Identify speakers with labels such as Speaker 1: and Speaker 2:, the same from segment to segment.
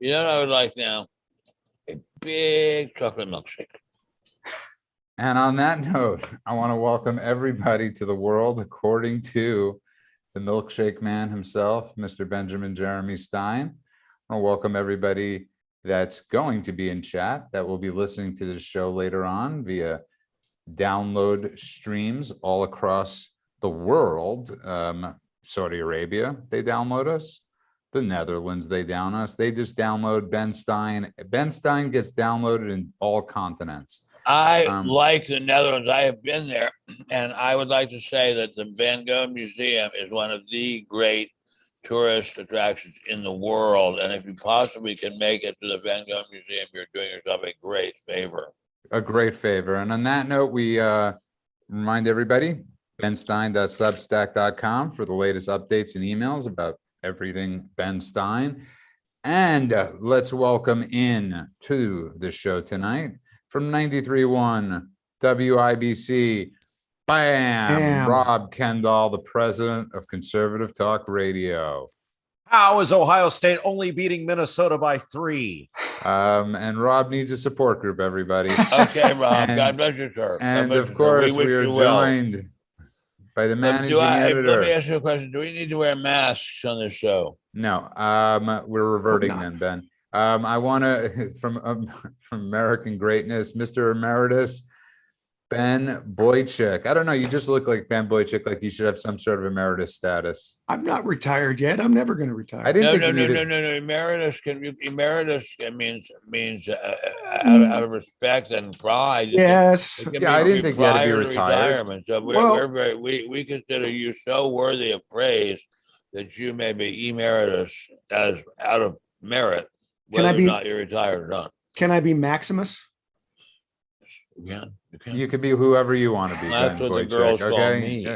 Speaker 1: You know what I would like now? A big chocolate milkshake.
Speaker 2: And on that note, I want to welcome everybody to the world according to the milkshake man himself, Mr. Benjamin Jeremy Stein. I want to welcome everybody that's going to be in chat, that will be listening to this show later on via download streams all across the world. Saudi Arabia, they download us. The Netherlands, they down us. They just download Ben Stein. Ben Stein gets downloaded in all continents.
Speaker 1: I like the Netherlands. I have been there, and I would like to say that the Van Gogh Museum is one of the great tourist attractions in the world. And if you possibly can make it to the Van Gogh Museum, you're doing yourself a great favor.
Speaker 2: A great favor. And on that note, we remind everybody, benstein.substack.com for the latest updates and emails about everything Ben Stein. And let's welcome in to the show tonight from 93.1 WIBC, Rob Kendall, the president of Conservative Talk Radio.
Speaker 3: How is Ohio State only beating Minnesota by 3?
Speaker 2: And Rob needs a support group, everybody.
Speaker 1: Okay, Rob. God bless you, sir.
Speaker 2: And of course, we are joined by the managing editor.
Speaker 1: Let me ask you a question. Do we need to wear masks on this show?
Speaker 2: No, we're reverting then, Ben. I want to, from American Greatness, Mr. Emeritus, Ben Boychuk. I don't know. You just look like Ben Boychuk, like you should have some sort of emeritus status.
Speaker 4: I'm not retired yet. I'm never going to retire.
Speaker 2: I didn't
Speaker 1: No. Emeritus means out of respect and pride.
Speaker 4: Yes.
Speaker 2: I didn't think you had to be retired.
Speaker 1: So we consider you so worthy of praise that you may be emeritus as out of merit, whether or not you're retired or not.
Speaker 4: Can I be Maximus?
Speaker 1: Yeah.
Speaker 2: You could be whoever you want to be.
Speaker 1: That's
Speaker 2: Ben
Speaker 1: what the
Speaker 2: Boychuk,
Speaker 1: girls call
Speaker 2: okay?
Speaker 1: me.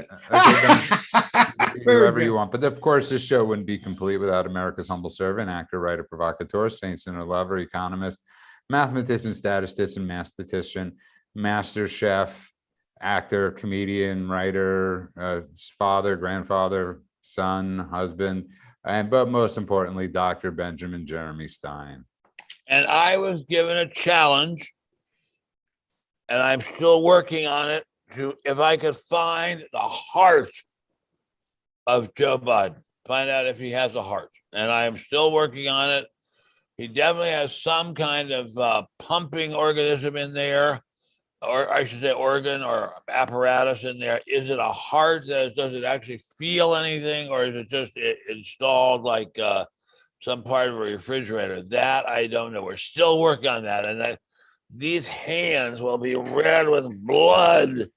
Speaker 2: Whoever you want. But of course, this show wouldn't be complete without America's humble servant, actor, writer, provocateur, saint, sinner, lover, economist, mathematician, statistician, mathematician, master chef, actor, comedian, writer, father, grandfather, son, husband, but most importantly, Dr. Benjamin Jeremy Stein.
Speaker 1: And I was given a challenge, and I'm still working on it, to if I could find the heart of Joe Biden, find out if he has a heart. And I am still working on it. He definitely has some kind of pumping organism in there, or I should say organ or apparatus in there. Is it a heart? Does it actually feel anything, or is it just installed like some part of a refrigerator? That I don't know. We're still working on that. And these hands will be red with blood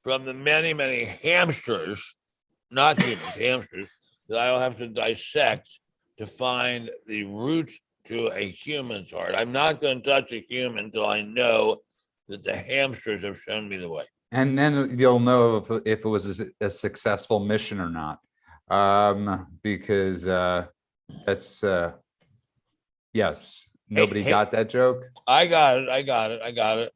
Speaker 1: from the many, many hamsters, not humans, hamsters, that I'll have to dissect to find the root to a human's heart. I'm not going to touch a human until I know that the hamsters have shown me the way.
Speaker 2: And then you'll know if it was a successful mission or not. Because that's, yes. Nobody got that joke?
Speaker 1: I got it.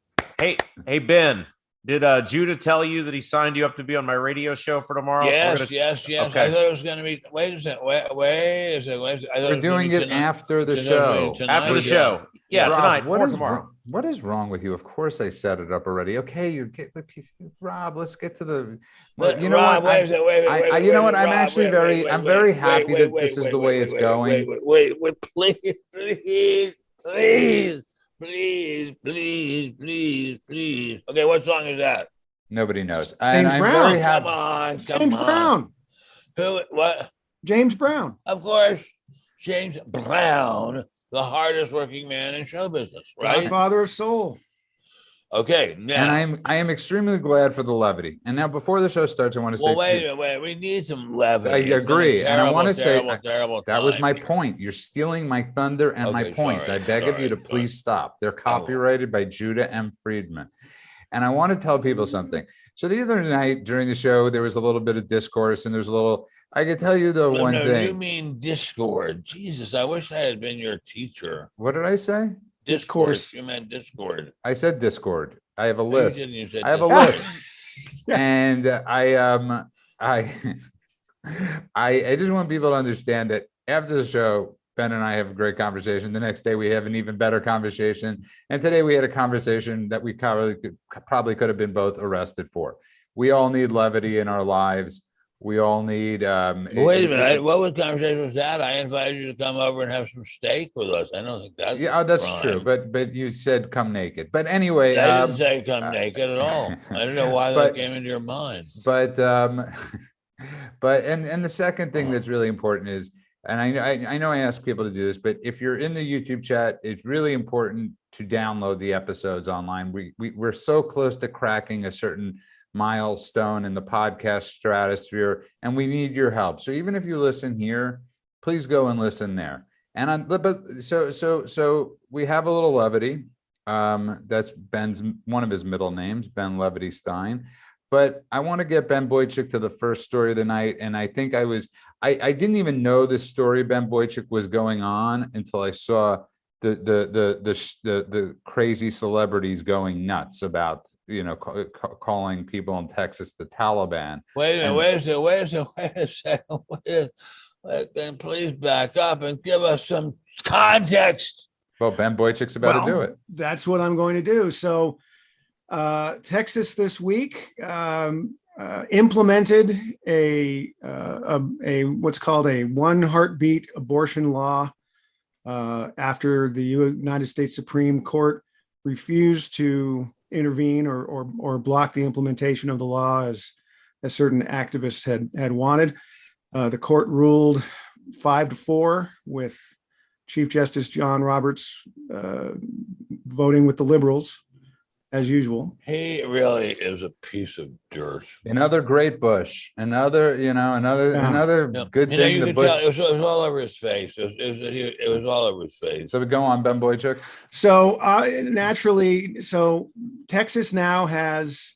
Speaker 3: Hey, Ben, did Judah tell you that he signed you up to be on my radio show for tomorrow?
Speaker 1: Yes.
Speaker 3: Okay.
Speaker 1: I thought it was going to be, wait a second.
Speaker 2: We're doing it after the show.
Speaker 3: After the show. Yeah,
Speaker 2: Rob,
Speaker 3: tonight or
Speaker 2: tomorrow. What is wrong with you? Of course I set it up already. Okay, you get the piece. Rob, let's get to the.
Speaker 1: You know what?
Speaker 2: You know what? I'm actually very happy that this is the way it's going.
Speaker 1: Wait, please. Okay, what song is that?
Speaker 2: Nobody knows.
Speaker 4: James Brown.
Speaker 1: Come on.
Speaker 4: James Brown.
Speaker 1: Who? What?
Speaker 4: James Brown.
Speaker 1: Of course, James Brown, the hardest working man in show business, right?
Speaker 4: Godfather of soul.
Speaker 1: Okay, now.
Speaker 2: And I am extremely glad for the levity. And now, before the show starts, I want to say,
Speaker 1: wait a minute. We need some levity.
Speaker 2: I agree, and I want to say
Speaker 1: terrible
Speaker 2: that was my point. You're stealing my thunder and my points. I beg of you to please stop. They're copyrighted by Judah M. Friedman, and I want to tell people something. So the other night during the show, there was a little bit of discourse, and there's a little. I can tell you the one thing.
Speaker 1: You mean Discord? Jesus, I wish I had been your teacher.
Speaker 2: What did I say?
Speaker 1: Discourse. You meant Discord.
Speaker 2: I said Discord. I have a list.
Speaker 1: I
Speaker 2: have a list.
Speaker 4: Yes.
Speaker 2: And I just want people to understand that after the show, Ben and I have a great conversation. The next day we have an even better conversation. And today we had a conversation that we probably could have been both arrested for. We all need levity in our lives. We all need.
Speaker 1: Wait a minute. What was conversation was that? I invited you to come over and have some steak with us. I don't think that's
Speaker 2: that's true. But you said come naked. But anyway,
Speaker 1: I didn't say come naked at all. I don't know why that came into your mind.
Speaker 2: But and the second thing that's really important is, and I know I ask people to do this, but if you're in the YouTube chat, it's really important to download the episodes online. We're so close to cracking a certain milestone in the podcast stratosphere, and we need your help. So even if you listen here, please go and listen there. And so we have a little levity. That's Ben's one of his middle names, Ben Levity Stein. But I want to get Ben Boychuk to the first story of the night, and I think I didn't even know this story Ben Boychuk was going on until I saw the crazy celebrities going nuts about calling people in Texas the Taliban.
Speaker 1: Wait a second. Please back up and give us some context.
Speaker 2: Well, Ben Boychuk's about to do it.
Speaker 4: That's what I'm going to do. So Texas this week implemented a what's called a one heartbeat abortion law after the United States Supreme Court refused to intervene or block the implementation of the law as certain activists had wanted. The court ruled 5-4 with Chief Justice John Roberts voting with the liberals as usual.
Speaker 1: He really is a piece of dirt.
Speaker 2: Another great Bush. Another good thing.
Speaker 1: You
Speaker 2: The
Speaker 1: could
Speaker 2: Bush.
Speaker 1: tell it was all over his face. It was all over his face.
Speaker 2: So go on, Ben Boychuk.
Speaker 4: So naturally, Texas now has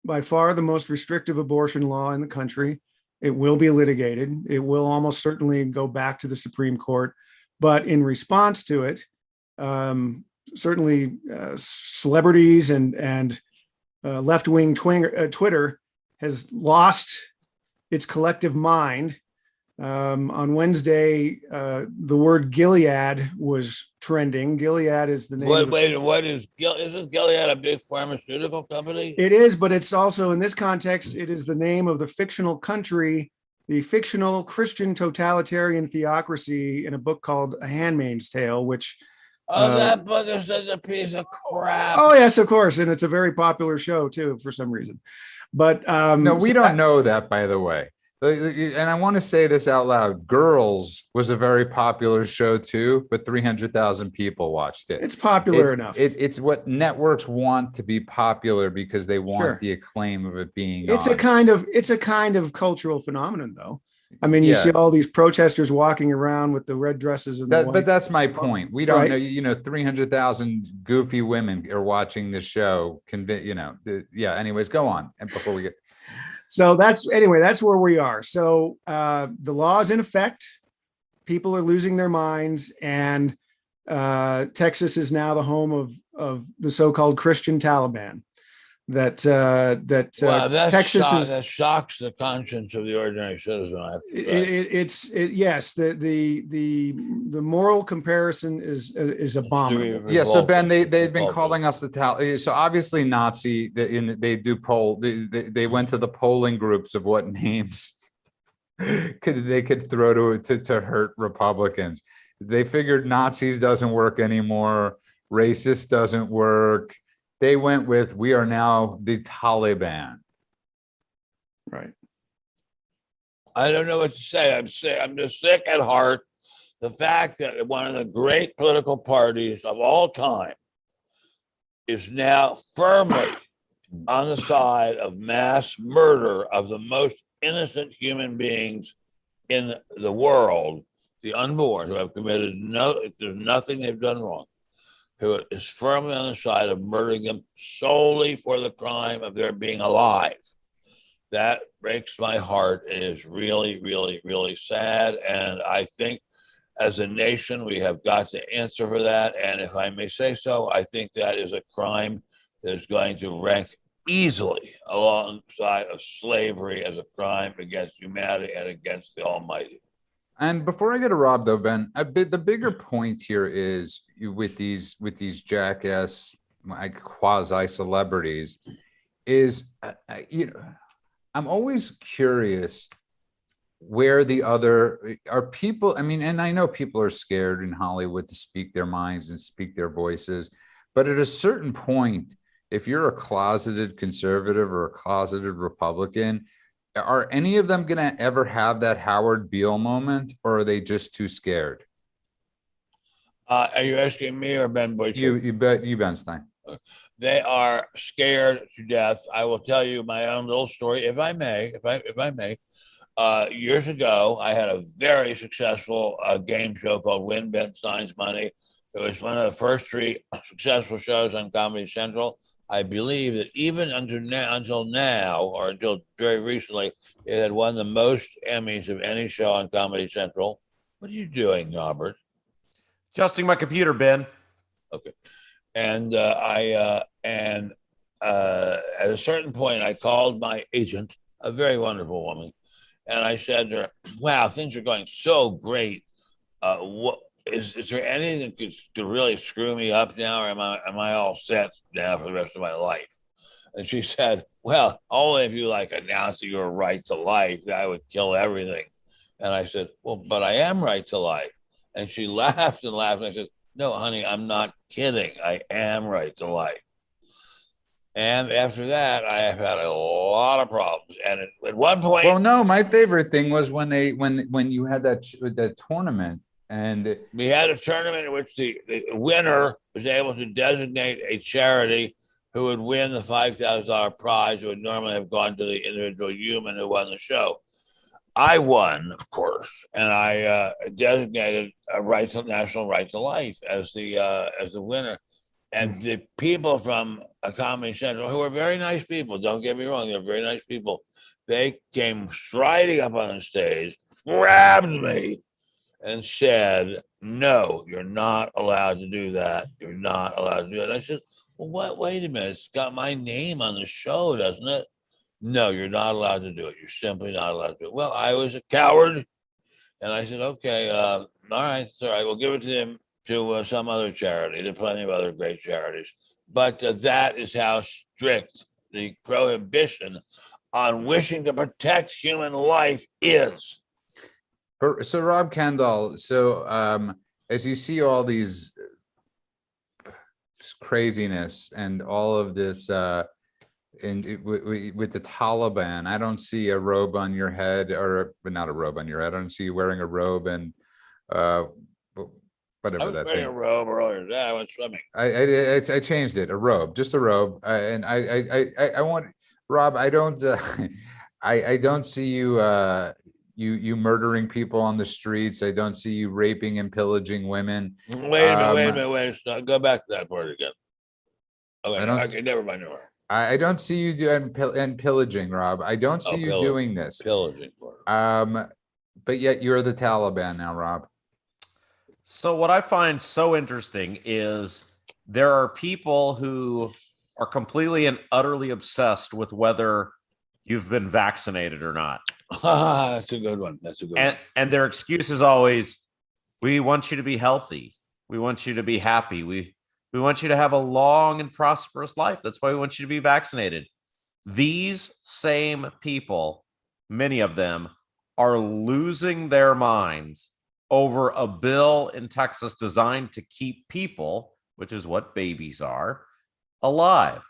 Speaker 4: by far the most restrictive abortion law in the country. It will be litigated. It will almost certainly go back to the Supreme Court. But in response to it, certainly celebrities and left-wing Twitter has lost its collective mind. On Wednesday, the word Gilead was trending. Gilead is the name.
Speaker 1: Isn't Gilead a big pharmaceutical company?
Speaker 4: It is, but it's also in this context, it is the name of the fictional country, the fictional Christian totalitarian theocracy in a book called A Handmaid's Tale, which
Speaker 1: that book is such a piece of crap.
Speaker 4: Oh yes, of course, and it's a very popular show too for some reason. But
Speaker 2: no, we don't know that, by the way. And I want to say this out loud. Girls was a very popular show too, but 300,000 people watched it.
Speaker 4: It's popular enough.
Speaker 2: It's what networks want to be popular because they want the acclaim of it being.
Speaker 4: It's a kind of cultural phenomenon, though. I mean, you see all these protesters walking around with the red dresses and
Speaker 2: but that's my point. We don't know, 300,000 goofy women are watching the show. Anyways, go on. And before we get.
Speaker 4: So that's where we are. So the law is in effect. People are losing their minds, and Texas is now the home of the so-called Christian Taliban. That Texas
Speaker 1: that shocks the conscience of the ordinary citizen.
Speaker 4: Yes, the moral comparison is abominable.
Speaker 2: Yeah, so Ben, they've been calling us the Taliban. So obviously Nazi. They do poll. They went to the polling groups of what names they could throw to hurt Republicans. They figured Nazis doesn't work anymore. Racist doesn't work. They went with, we are now the Taliban.
Speaker 4: Right.
Speaker 1: I don't know what to say. I'm just sick at heart. The fact that one of the great political parties of all time is now firmly on the side of mass murder of the most innocent human beings in the world, the unborn, who have committed there's nothing they've done wrong, who is firmly on the side of murdering them solely for the crime of their being alive. That breaks my heart. It is really, really, really sad. And I think as a nation, we have got to answer for that. And if I may say so, I think that is a crime that is going to rank easily alongside of slavery as a crime against humanity and against the Almighty.
Speaker 2: And before I get to Rob, though, Ben, the bigger point here is with these jackass like quasi celebrities is I'm always curious where the other are people. I mean, and I know people are scared in Hollywood to speak their minds and speak their voices, but at a certain point, if you're a closeted conservative or a closeted Republican, are any of them going to ever have that Howard Beale moment, or are they just too scared?
Speaker 1: Are you asking me or Ben Boychuk?
Speaker 2: You, Ben Stein.
Speaker 1: They are scared to death. I will tell you my own little story, if I may. Years ago, I had a very successful game show called Win Ben Stein's Money. It was one of the first 3 successful shows on Comedy Central. I believe that even until now, or until very recently, it had won the most Emmys of any show on Comedy Central. What are you doing, Robert?
Speaker 3: Adjusting my computer, Ben.
Speaker 1: Okay. And at a certain point, I called my agent, a very wonderful woman, and I said to her, "Wow, things are going so great. What is there anything that could really screw me up now, or am I all set now for the rest of my life?" And she said, "Well, only if you like announce that your right to life, that would kill everything." And I said, "Well, but I am right to life." And she laughed and laughed. And I said, "No, honey, I'm not kidding. I am right to life." And after that, I have had a lot of problems. And at one point,
Speaker 2: well, no, my favorite thing was when you had that tournament, and
Speaker 1: we had a tournament in which the winner was able to designate a charity who would win the $5,000 prize, who would normally have gone to the individual human who won the show. I won, of course, and I designated a national right to life as the winner. And the people from Comedy Central, who are very nice people, don't get me wrong, they're very nice people, they came striding up on the stage, grabbed me, and said, "No, you're not allowed to do that. You're not allowed to do it." I said, "Well, what? Wait a minute. It's got my name on the show, doesn't it?" "No, you're not allowed to do it. You're simply not allowed to do it." Well, I was a coward. And I said, "Okay, all right, all right. We'll give it to him to some other charity. There are plenty of other great charities. But that is how strict the prohibition on wishing to protect human life is."
Speaker 2: So Rob Kendall, as you see all these craziness and all of this with the Taliban, I don't see a robe on your head, or not a robe on your head. I don't see you wearing a robe and whatever
Speaker 1: I was
Speaker 2: that
Speaker 1: wearing a
Speaker 2: thing.
Speaker 1: robe earlier today. I went swimming.
Speaker 2: I changed it, a robe, just a robe. And I want Rob. I don't I don't see you you murdering people on the streets. I don't see you raping and pillaging women.
Speaker 1: Wait a minute. Go back to that part again. Okay, never mind.
Speaker 2: I don't see you doing pillaging, Rob. I don't see you doing this.
Speaker 1: Pillaging.
Speaker 2: But yet you're the Taliban now, Rob.
Speaker 3: So what I find so interesting is there are people who are completely and utterly obsessed with whether you've been vaccinated or not.
Speaker 1: That's a good one.
Speaker 3: And their excuse is always, "We want you to be healthy. We want you to be happy. We want you to have a long and prosperous life. That's why we want you to be vaccinated." These same people, many of them, are losing their minds over a bill in Texas designed to keep people, which is what babies are, alive.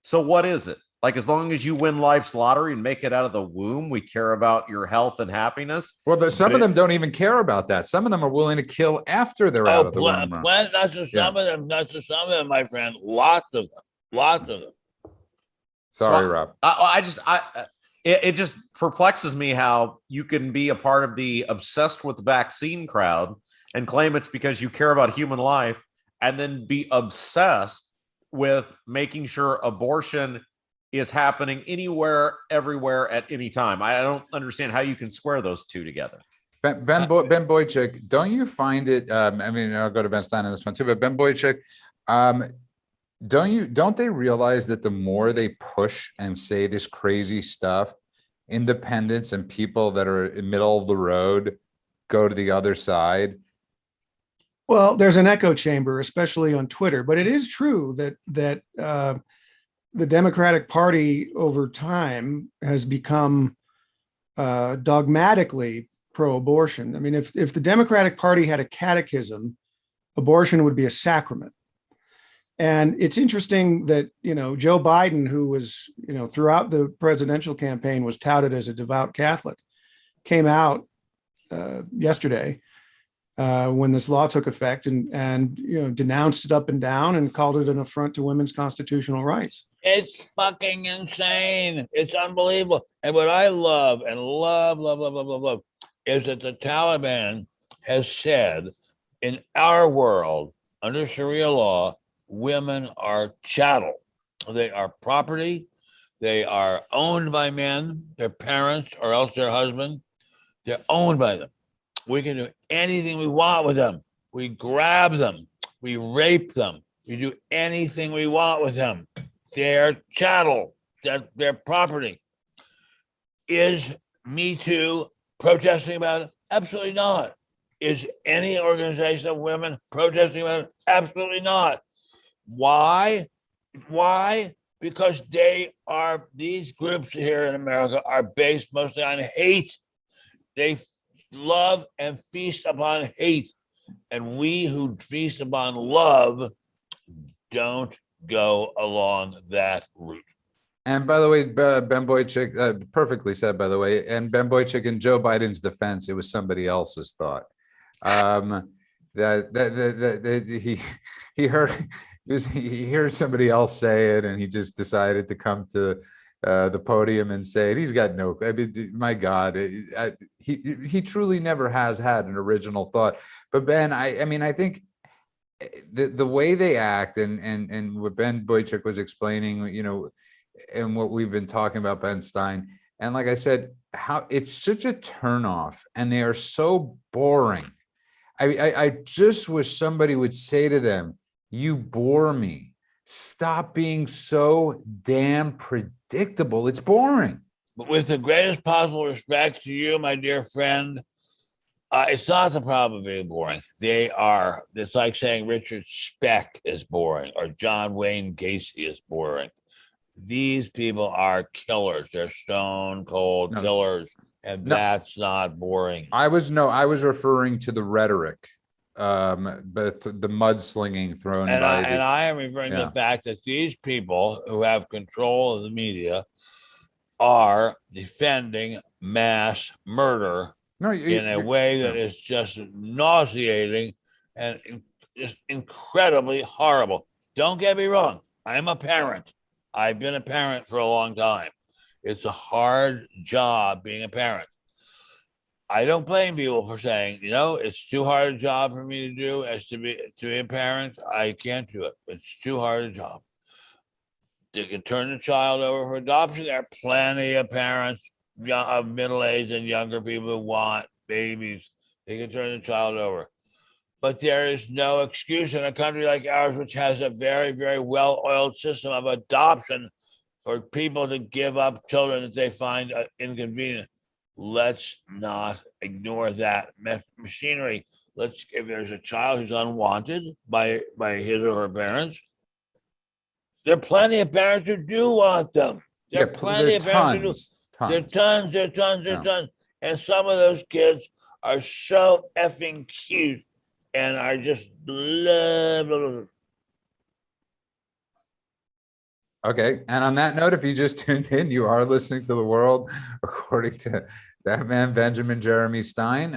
Speaker 3: So what is it? Like, as long as you win life's lottery and make it out of the womb, we care about your health and happiness.
Speaker 2: Well, some of them don't even care about that. Some of them are willing to kill after they're out of the womb.
Speaker 1: Not just some of them, my friend. Lots of them.
Speaker 2: Sorry, Rob.
Speaker 3: It just perplexes me how you can be a part of the obsessed with vaccine crowd and claim it's because you care about human life, and then be obsessed with making sure abortion is happening anywhere, everywhere, at any time. I don't understand how you can square those two together.
Speaker 2: Ben Boychuk, don't you find it? I mean, I'll go to Ben Stein on this one too. But Ben Boychuk, don't they realize that the more they push and say this crazy stuff, independents and people that are in middle of the road go to the other side.
Speaker 4: Well, there's an echo chamber, especially on Twitter, but it is true that the Democratic Party over time has become dogmatically pro-abortion. I mean, if the Democratic Party had a catechism, abortion would be a sacrament. And it's interesting that, Joe Biden, who was, throughout the presidential campaign was touted as a devout Catholic, came out yesterday when this law took effect and denounced it up and down and called it an affront to women's constitutional rights.
Speaker 1: It's fucking insane. It's unbelievable. And what I love and love is that the Taliban has said in our world, under Sharia law, women are chattel. They are property. They are owned by men, their parents, or else their husband. They're owned by them. We can do anything we want with them. We grab them. We rape them. We do anything we want with them. They're chattel. They're property. Is Me Too protesting about it? Absolutely not. Is any organization of women protesting about it? Absolutely not. Why? Because these groups here in America are based mostly on hate. They love and feast upon hate. And we who feast upon love don't go along that route.
Speaker 2: And by the way, Ben Boychuk, perfectly said, by the way, and Ben Boychuk, in Joe Biden's defense, it was somebody else's thought. He heard somebody else say it, and he just decided to come to the podium and say it. He's got no, I mean, my God, he truly never has had an original thought. But Ben, I think the way they act and what Ben Boychuk was explaining, and what we've been talking about, Ben Stein, and like I said, how it's such a turnoff, and they are so boring. I just wish somebody would say to them, "You bore me. Stop being so damn predictable. It's boring."
Speaker 1: But with the greatest possible respect to you, my dear friend, it's not the problem of being boring. It's like saying Richard Speck is boring or John Wayne Gacy is boring. These people are killers. They're stone cold killers. And that's not boring.
Speaker 2: I was referring to the rhetoric, but the mudslinging thrown
Speaker 1: and
Speaker 2: by
Speaker 1: I am referring to the fact that these people who have control of the media are defending mass murder in a way that is just nauseating and just incredibly horrible. Don't get me wrong. I'm a parent. I've been a parent for a long time. It's a hard job being a parent. I don't blame people for saying, it's too hard a job for me to do as to be a parent. I can't do it. It's too hard a job. They can turn the child over for adoption. There are plenty of parents of middle-aged and younger people who want babies. They can turn the child over. But there is no excuse in a country like ours, which has a very, very well-oiled system of adoption, for people to give up children that they find inconvenient. Let's not ignore that machinery. If there's a child who's unwanted by his or her parents, there are plenty of parents who do want them. There are plenty of parents who do. There are tons. And some of those kids are so effing cute and are just blah, blah, blah.
Speaker 2: Okay. And on that note, if you just tuned in, you are listening to The World according to that man, Benjamin Jeremy Stein,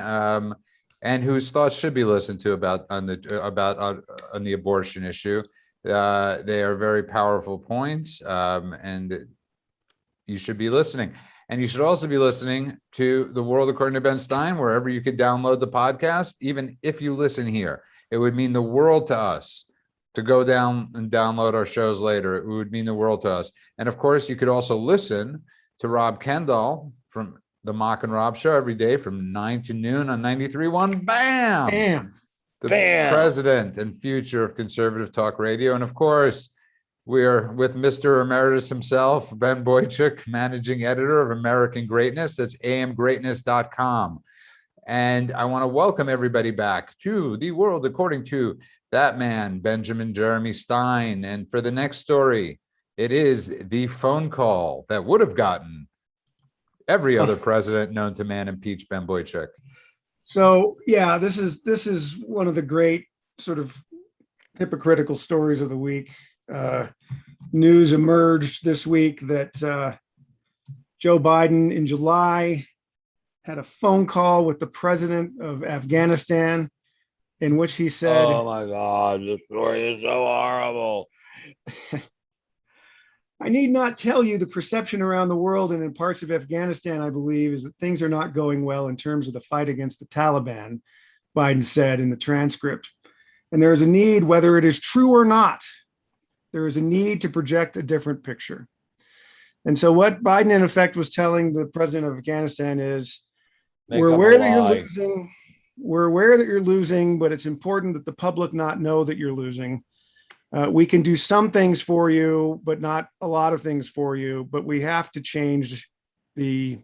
Speaker 2: and whose thoughts should be listened to on the abortion issue. They are very powerful points, and you should be listening. And you should also be listening to The World According to Ben Stein, wherever you could download the podcast. Even if you listen here, it would mean the world to us to go down and download our shows later. It would mean the world to us. And of course, you could also listen to Rob Kendall from the Mock and Rob Show every day from 9 to noon on 93.1. Bam! The president and future of conservative talk radio. And of course, we are with Mr. Emeritus himself, Ben Boychuk, managing editor of American Greatness. That's amgreatness.com. And I want to welcome everybody back to the world according to that man, Benjamin Jeremy Stein. And for the next story, it is the phone call that would have gotten every other president known to man impeach Ben Boychuk.
Speaker 4: So yeah, this is one of the great sort of hypocritical stories of the week. News emerged this week that Joe Biden in July had a phone call with the president of Afghanistan in which he said,
Speaker 1: "Oh my God, this story is so horrible."
Speaker 4: I need not tell you the perception around the world and in parts of Afghanistan, I believe, is that things are not going well in terms of the fight against the Taliban, Biden said in the transcript. And there is a need, whether it is true or not, there is a need to project a different picture. And so what Biden, in effect, was telling the president of Afghanistan is, we're aware that you're losing. We're aware that you're losing, but it's important that the public not know that you're losing. We can do some things for you, but not a lot of things for you. But we have to change the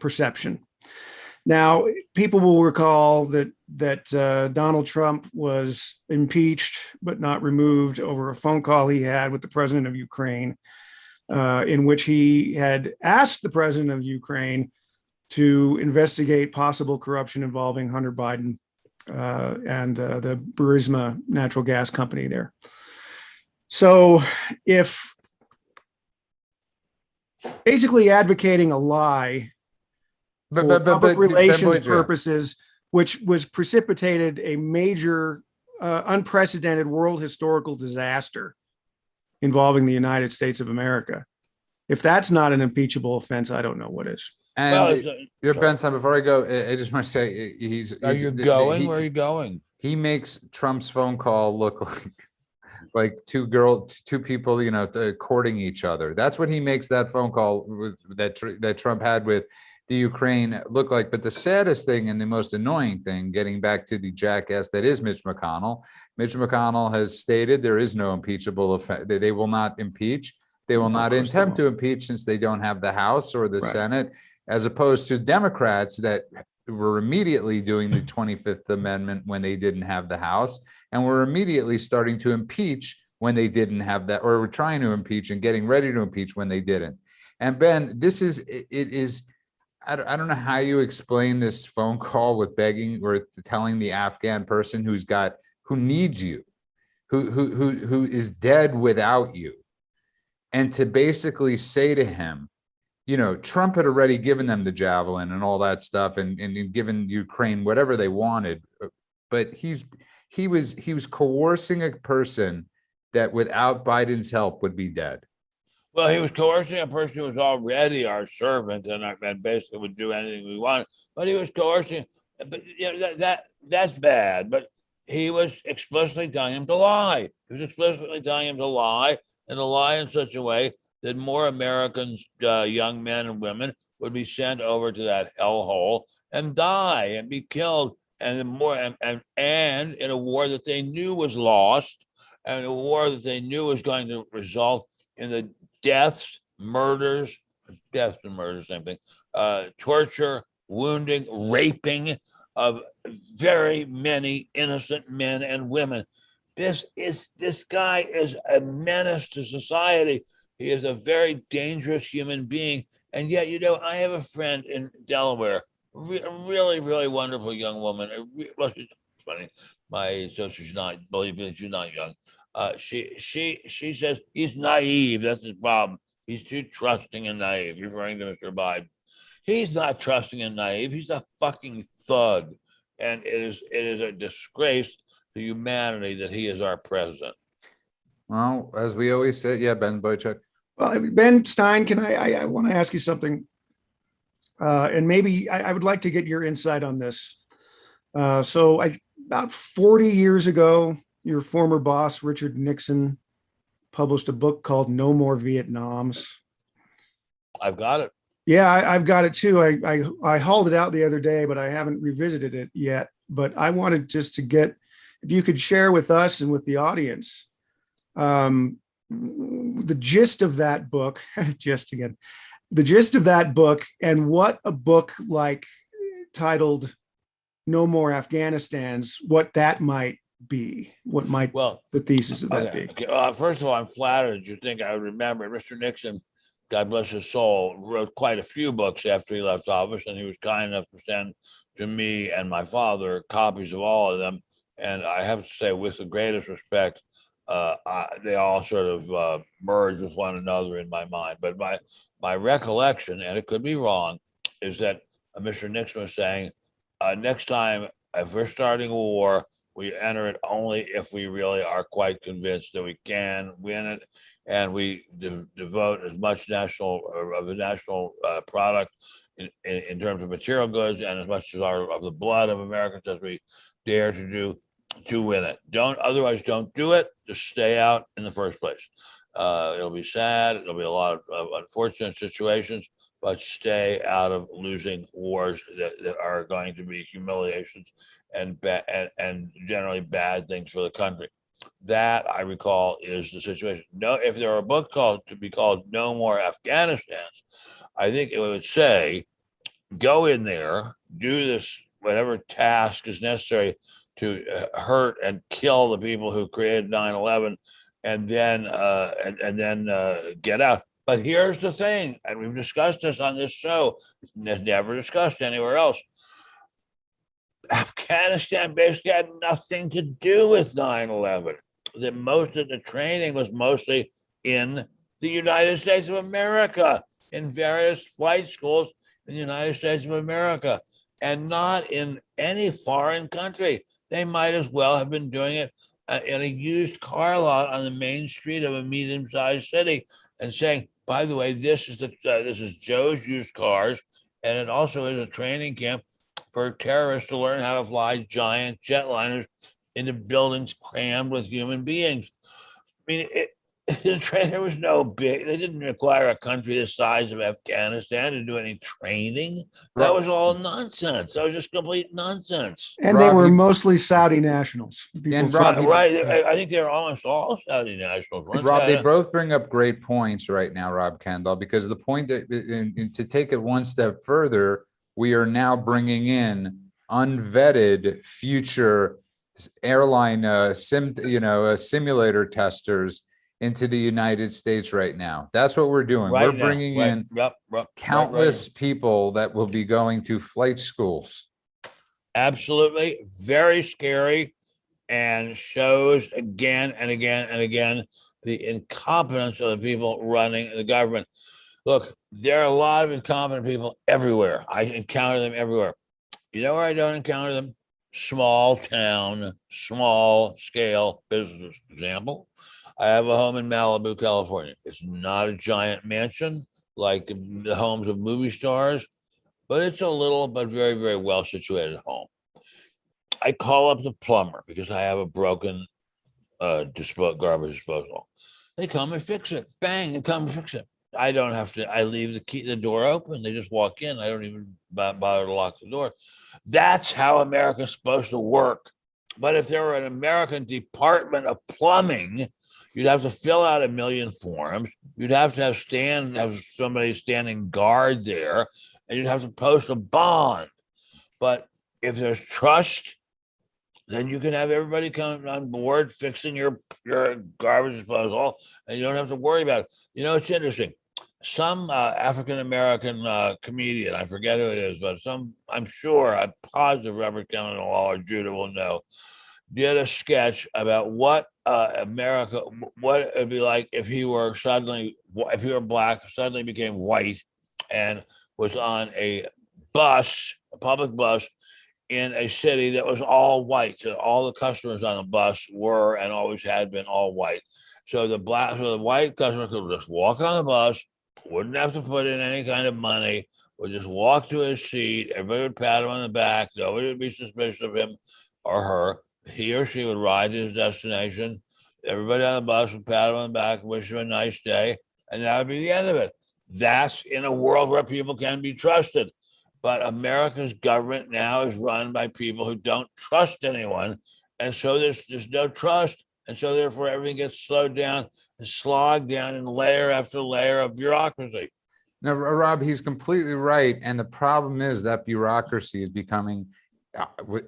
Speaker 4: perception. Now, people will recall that Donald Trump was impeached but not removed over a phone call he had with the president of Ukraine, in which he had asked the president of Ukraine to investigate possible corruption involving Hunter Biden and the Burisma natural gas company there. So if basically advocating a lie for public relations purposes, which was precipitated a major unprecedented world historical disaster involving the United States of America, if that's not an impeachable offense, I don't know what is.
Speaker 2: And your Benson, before I go, I just want to say
Speaker 1: Are you going? Where are you going?
Speaker 2: He makes Trump's phone call look like two people, you know, courting each other. That's what he makes that phone call that Trump had with the Ukraine look like. But the saddest thing and the most annoying thing, getting back to the jackass that is Mitch McConnell has stated there is no impeachable offense. They will not impeach. They will not attempt to impeach since they don't have the House or the Senate, as opposed to Democrats that were immediately doing the 25th Amendment when they didn't have the House, and were immediately starting to impeach when they didn't have that, or were trying to impeach and getting ready to impeach when they didn't. And Ben, I don't know how you explain this phone call with begging or telling the Afghan person who needs you, who is dead without you, and to basically say to him, you know, Trump had already given them the javelin and all that stuff and given Ukraine whatever they wanted, but he was coercing a person that without Biden's help would be dead.
Speaker 1: Well, he was coercing a person who was already our servant and basically would do anything we wanted. But he was coercing, but you know, that's bad. But he was explicitly telling him to lie. He was explicitly telling him to lie, and to lie in such a way that more Americans, young men and women, would be sent over to that hellhole and die and be killed, and in a war that they knew was lost, and a war that they knew was going to result in the deaths and murders, same thing, torture, wounding, raping of very many innocent men and women. This guy is a menace to society. He is a very dangerous human being. And yet, you know, I have a friend in Delaware, really, really wonderful young woman. Well, she's funny. She's not, believe me, she's not young. She says he's naive. That's his problem. He's too trusting and naive. Referring to Mr. Biden. He's not trusting and naive. He's a fucking thug. And it is a disgrace to humanity that he is our president.
Speaker 2: Well, as we always say, yeah, Ben Boychuk.
Speaker 4: Well, Ben Stein, can I want to ask you something? And maybe I would like to get your insight on this. So about 40 years ago, your former boss, Richard Nixon, published a book called No More Vietnams.
Speaker 1: I've got it.
Speaker 4: Yeah, I've got it too. I hauled it out the other day, but I haven't revisited it yet. But I wanted just to get, if you could share with us and with the audience, the gist of that book, the gist of that book, and what a book like titled no more Afghanistans, what that might be, what might
Speaker 1: Well,
Speaker 4: the thesis of that
Speaker 1: okay,
Speaker 4: be?
Speaker 1: okay. First of all, I'm flattered you think I would remember. Mr. Nixon, God bless his soul, wrote quite a few books after he left office, and he was kind enough to send to me and my father copies of all of them. And I have to say, with the greatest respect, they all sort of merge with one another in my mind. But my recollection, and it could be wrong, is that Mr. Nixon was saying, next time, if we're starting a war, we enter it only if we really are quite convinced that we can win it, and we devote as much of the national product in terms of material goods and as much of the blood of Americans as we dare to do to win it. Don't do it. Just stay out in the first place. It'll be sad. There'll be a lot of unfortunate situations, but stay out of losing wars that are going to be humiliations and generally bad things for the country. That I recall is the situation. No, if there were a book called No More Afghanistans, I think it would say, go in there, do this whatever task is necessary to hurt and kill the people who created 9/11, and then get out. But here's the thing, and we've discussed this on this show, never discussed anywhere else. Afghanistan basically had nothing to do with 9/11. That most of the training was mostly in the United States of America, in various flight schools in the United States of America, and not in any foreign country. They might as well have been doing it in a used car lot on the main street of a medium-sized city, and saying, by the way, this is Joe's used cars, and it also is a training camp for terrorists to learn how to fly giant jetliners into buildings crammed with human beings. I mean, there was no big, they didn't require a country the size of Afghanistan to do any training. That was all nonsense. That was just complete nonsense.
Speaker 4: And they
Speaker 2: Rob,
Speaker 4: were
Speaker 2: you-
Speaker 4: mostly Saudi nationals.
Speaker 2: And Rob,
Speaker 1: Right. I think they're almost all Saudi nationals.
Speaker 2: Rob, they both bring up great points right now, Rob Kendall, because the point that to take it one step further, we are now bringing in unvetted future airline simulator testers into the United States right now. That's what we're doing.
Speaker 1: Right
Speaker 2: We're
Speaker 1: now,
Speaker 2: bringing
Speaker 1: right,
Speaker 2: in
Speaker 1: yep,
Speaker 2: countless people that will be going to flight schools.
Speaker 1: Absolutely. Very scary, and shows again and again and again the incompetence of the people running the government. Look, there are a lot of incompetent people everywhere. I encounter them everywhere. You know where I don't encounter them? Small town, small scale businesses. Example, I have a home in Malibu, California. It's not a giant mansion like the homes of movie stars, but it's a little but very, very well situated home. I call up the plumber because I have a broken garbage disposal. They come and fix it. Bang, they come and fix it. I don't have to, I leave the door open. They just walk in. I don't even bother to lock the door. That's how America's supposed to work. But if there were an American Department of Plumbing, you'd have to fill out 1 million forms. You'd have to have somebody standing guard there, and you'd have to post a bond. But if there's trust, then you can have everybody come on board fixing your garbage disposal, and you don't have to worry about it. You know, it's interesting. Some African-American comedian, I forget who it is, but I'm sure, I'm positive Robert Kennedy or Judah will know, did a sketch about what America, what it would be like if he were black, suddenly became white, and was on a public bus, in a city that was all white. So all the customers on the bus were and always had been all white. So the white customer could just walk on the bus, wouldn't have to put in any kind of money, would just walk to his seat. Everybody would pat him on the back. Nobody would be suspicious of him or her. He or she would ride to his destination. Everybody on the bus would pat him on the back, wish him a nice day, and that would be the end of it. That's in a world where people can be trusted. But America's government now is run by people who don't trust anyone. And so there's no trust. And so therefore everything gets slowed down and slogged down in layer after layer of bureaucracy.
Speaker 2: Now, Rob, he's completely right. And the problem is that bureaucracy is becoming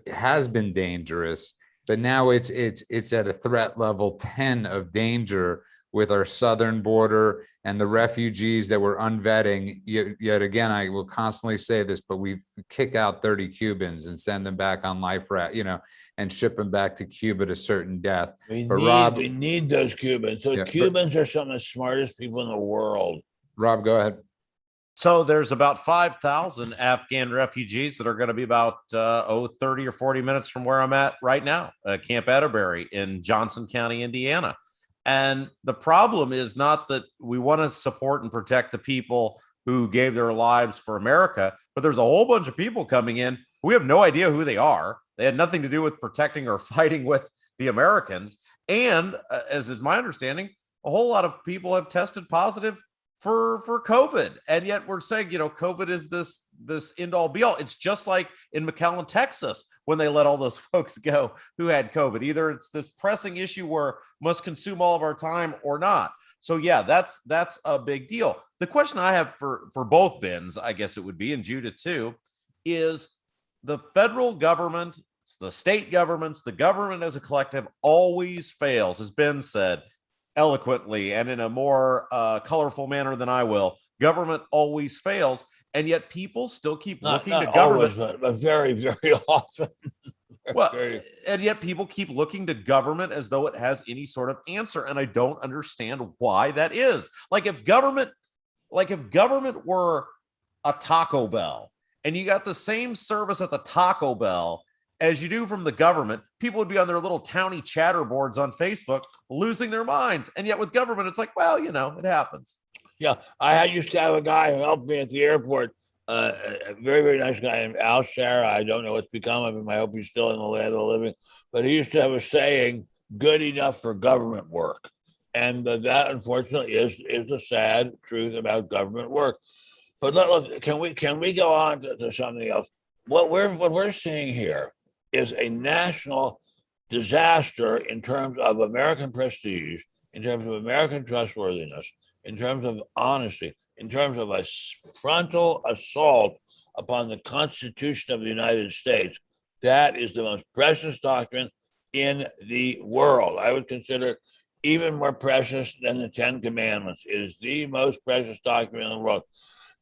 Speaker 2: has been dangerous, but now it's at a threat level 10 of danger with our southern border and the refugees that we're unvetting. Yet again, I will constantly say this, but we kick out 30 Cubans and send them back on life raft, and ship them back to Cuba to certain death.
Speaker 1: We need those Cubans. So
Speaker 2: Yeah,
Speaker 1: Cubans are some of the smartest people in the world.
Speaker 2: Rob, go ahead.
Speaker 3: So there's about 5,000 Afghan refugees that are going to be about 30 or 40 minutes from where I'm at right now, Camp Atterbury in Johnson County, Indiana. And the problem is not that we want to support and protect the people who gave their lives for America, but there's a whole bunch of people coming in. We have no idea who they are. They had nothing to do with protecting or fighting with the Americans. And as is my understanding, a whole lot of people have tested positive for COVID. And yet we're saying, COVID is this end all be all. It's just like in McAllen, Texas, when they let all those folks go who had COVID. Either it's this pressing issue where must consume all of our time or not. So yeah, that's a big deal. The question I have for both Bens, I guess it would be, and Judah too, is the federal government, the state governments, the government as a collective always fails, as Ben said eloquently and in a more colorful manner than I will. Government always fails, and yet people still keep looking to government.
Speaker 1: Always, but very, very often.
Speaker 3: And yet people keep looking to government as though it has any sort of answer, and I don't understand why that is. Like if government were a Taco Bell, and you got the same service at the Taco Bell as you do from the government, people would be on their little towny chatter boards on Facebook losing their minds. And yet with government, it's like, well, it happens.
Speaker 1: Yeah, I used to have a guy who helped me at the airport, a very, very nice guy named Al Shara. I don't know what's become of him. I hope he's still in the land of the living. But he used to have a saying, good enough for government work. And that, unfortunately, is the sad truth about government work. But look, can we go on to something else? What we're seeing here is a national disaster in terms of American prestige, in terms of American trustworthiness, in terms of honesty, in terms of a frontal assault upon the Constitution of the United States. That is the most precious document in the world. I would consider it even more precious than the Ten Commandments. It is the most precious document in the world.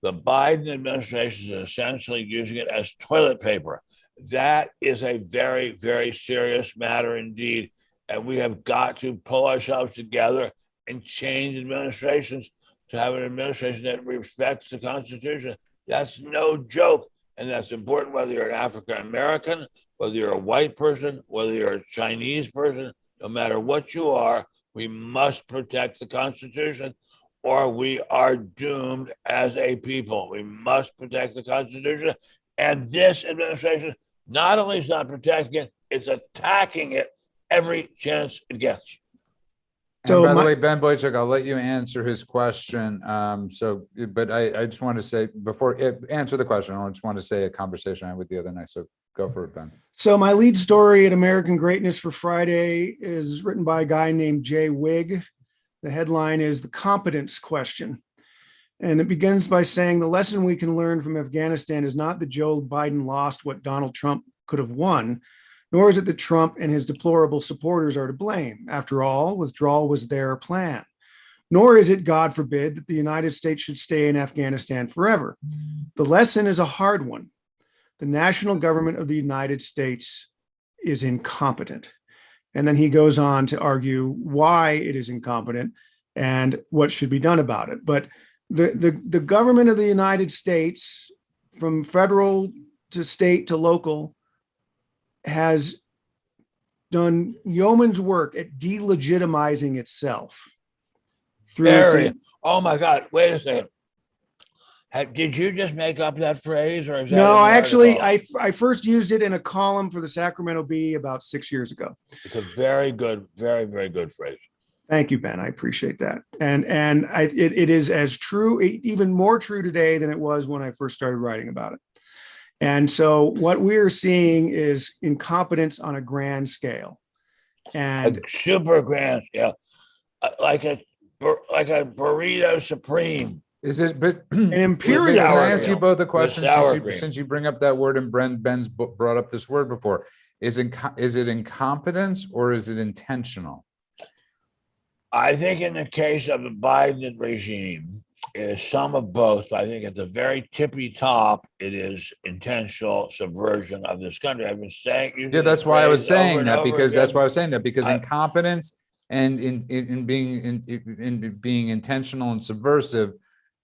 Speaker 1: The Biden administration is essentially using it as toilet paper. That is a very, very serious matter indeed. And we have got to pull ourselves together and change administrations to have an administration that respects the Constitution. That's no joke. And that's important whether you're an African American, whether you're a white person, whether you're a Chinese person, no matter what you are, we must protect the Constitution or we are doomed as a people. We must protect the Constitution. And this administration not only is not protecting it, it's attacking it every chance it gets.
Speaker 2: So by the way, Ben Boychuk, I'll let you answer his question. But I just want to say before answer the question, I just want to say a conversation I had with the other night. So go for it, Ben.
Speaker 4: So my lead story at American Greatness for Friday is written by a guy named Jay Wigg. The headline is The Competence Question. And it begins by saying the lesson we can learn from Afghanistan is not that Joe Biden lost what Donald Trump could have won, nor is it that Trump and his deplorable supporters are to blame. After all, withdrawal was their plan. Nor is it, God forbid, that the United States should stay in Afghanistan forever. The lesson is a hard one. The national government of the United States is incompetent. And then he goes on to argue why it is incompetent and what should be done about it. But the government of the United States, from federal to state to local, has done yeoman's work at delegitimizing itself.
Speaker 1: Oh my God! Wait a second. Did you just make up that phrase, or is that?
Speaker 4: No, I first used it in a column for the Sacramento Bee about 6 years ago.
Speaker 1: It's a very good, very, very good phrase.
Speaker 4: Thank you, Ben. I appreciate that. And it is as true, even more true today than it was when I first started writing about it. And so what we're seeing is incompetence on a grand scale. And
Speaker 1: a super grand scale, like a burrito supreme.
Speaker 2: Is it, but
Speaker 4: An imperial
Speaker 2: can I
Speaker 1: sour
Speaker 2: ask you
Speaker 1: cream.
Speaker 2: both a
Speaker 1: With
Speaker 2: question
Speaker 1: sour
Speaker 2: since you,
Speaker 1: cream.
Speaker 2: since you bring up that word and Ben's brought up this word before? Is it incompetence or is it intentional?
Speaker 1: I think in the case of the Biden regime, it is some of both. I think at the very tippy top, it is intentional subversion of this country. I've been saying,
Speaker 2: Yeah, that's why I was saying that, because that's why I was saying that, because
Speaker 1: I-
Speaker 2: incompetence and in being intentional and subversive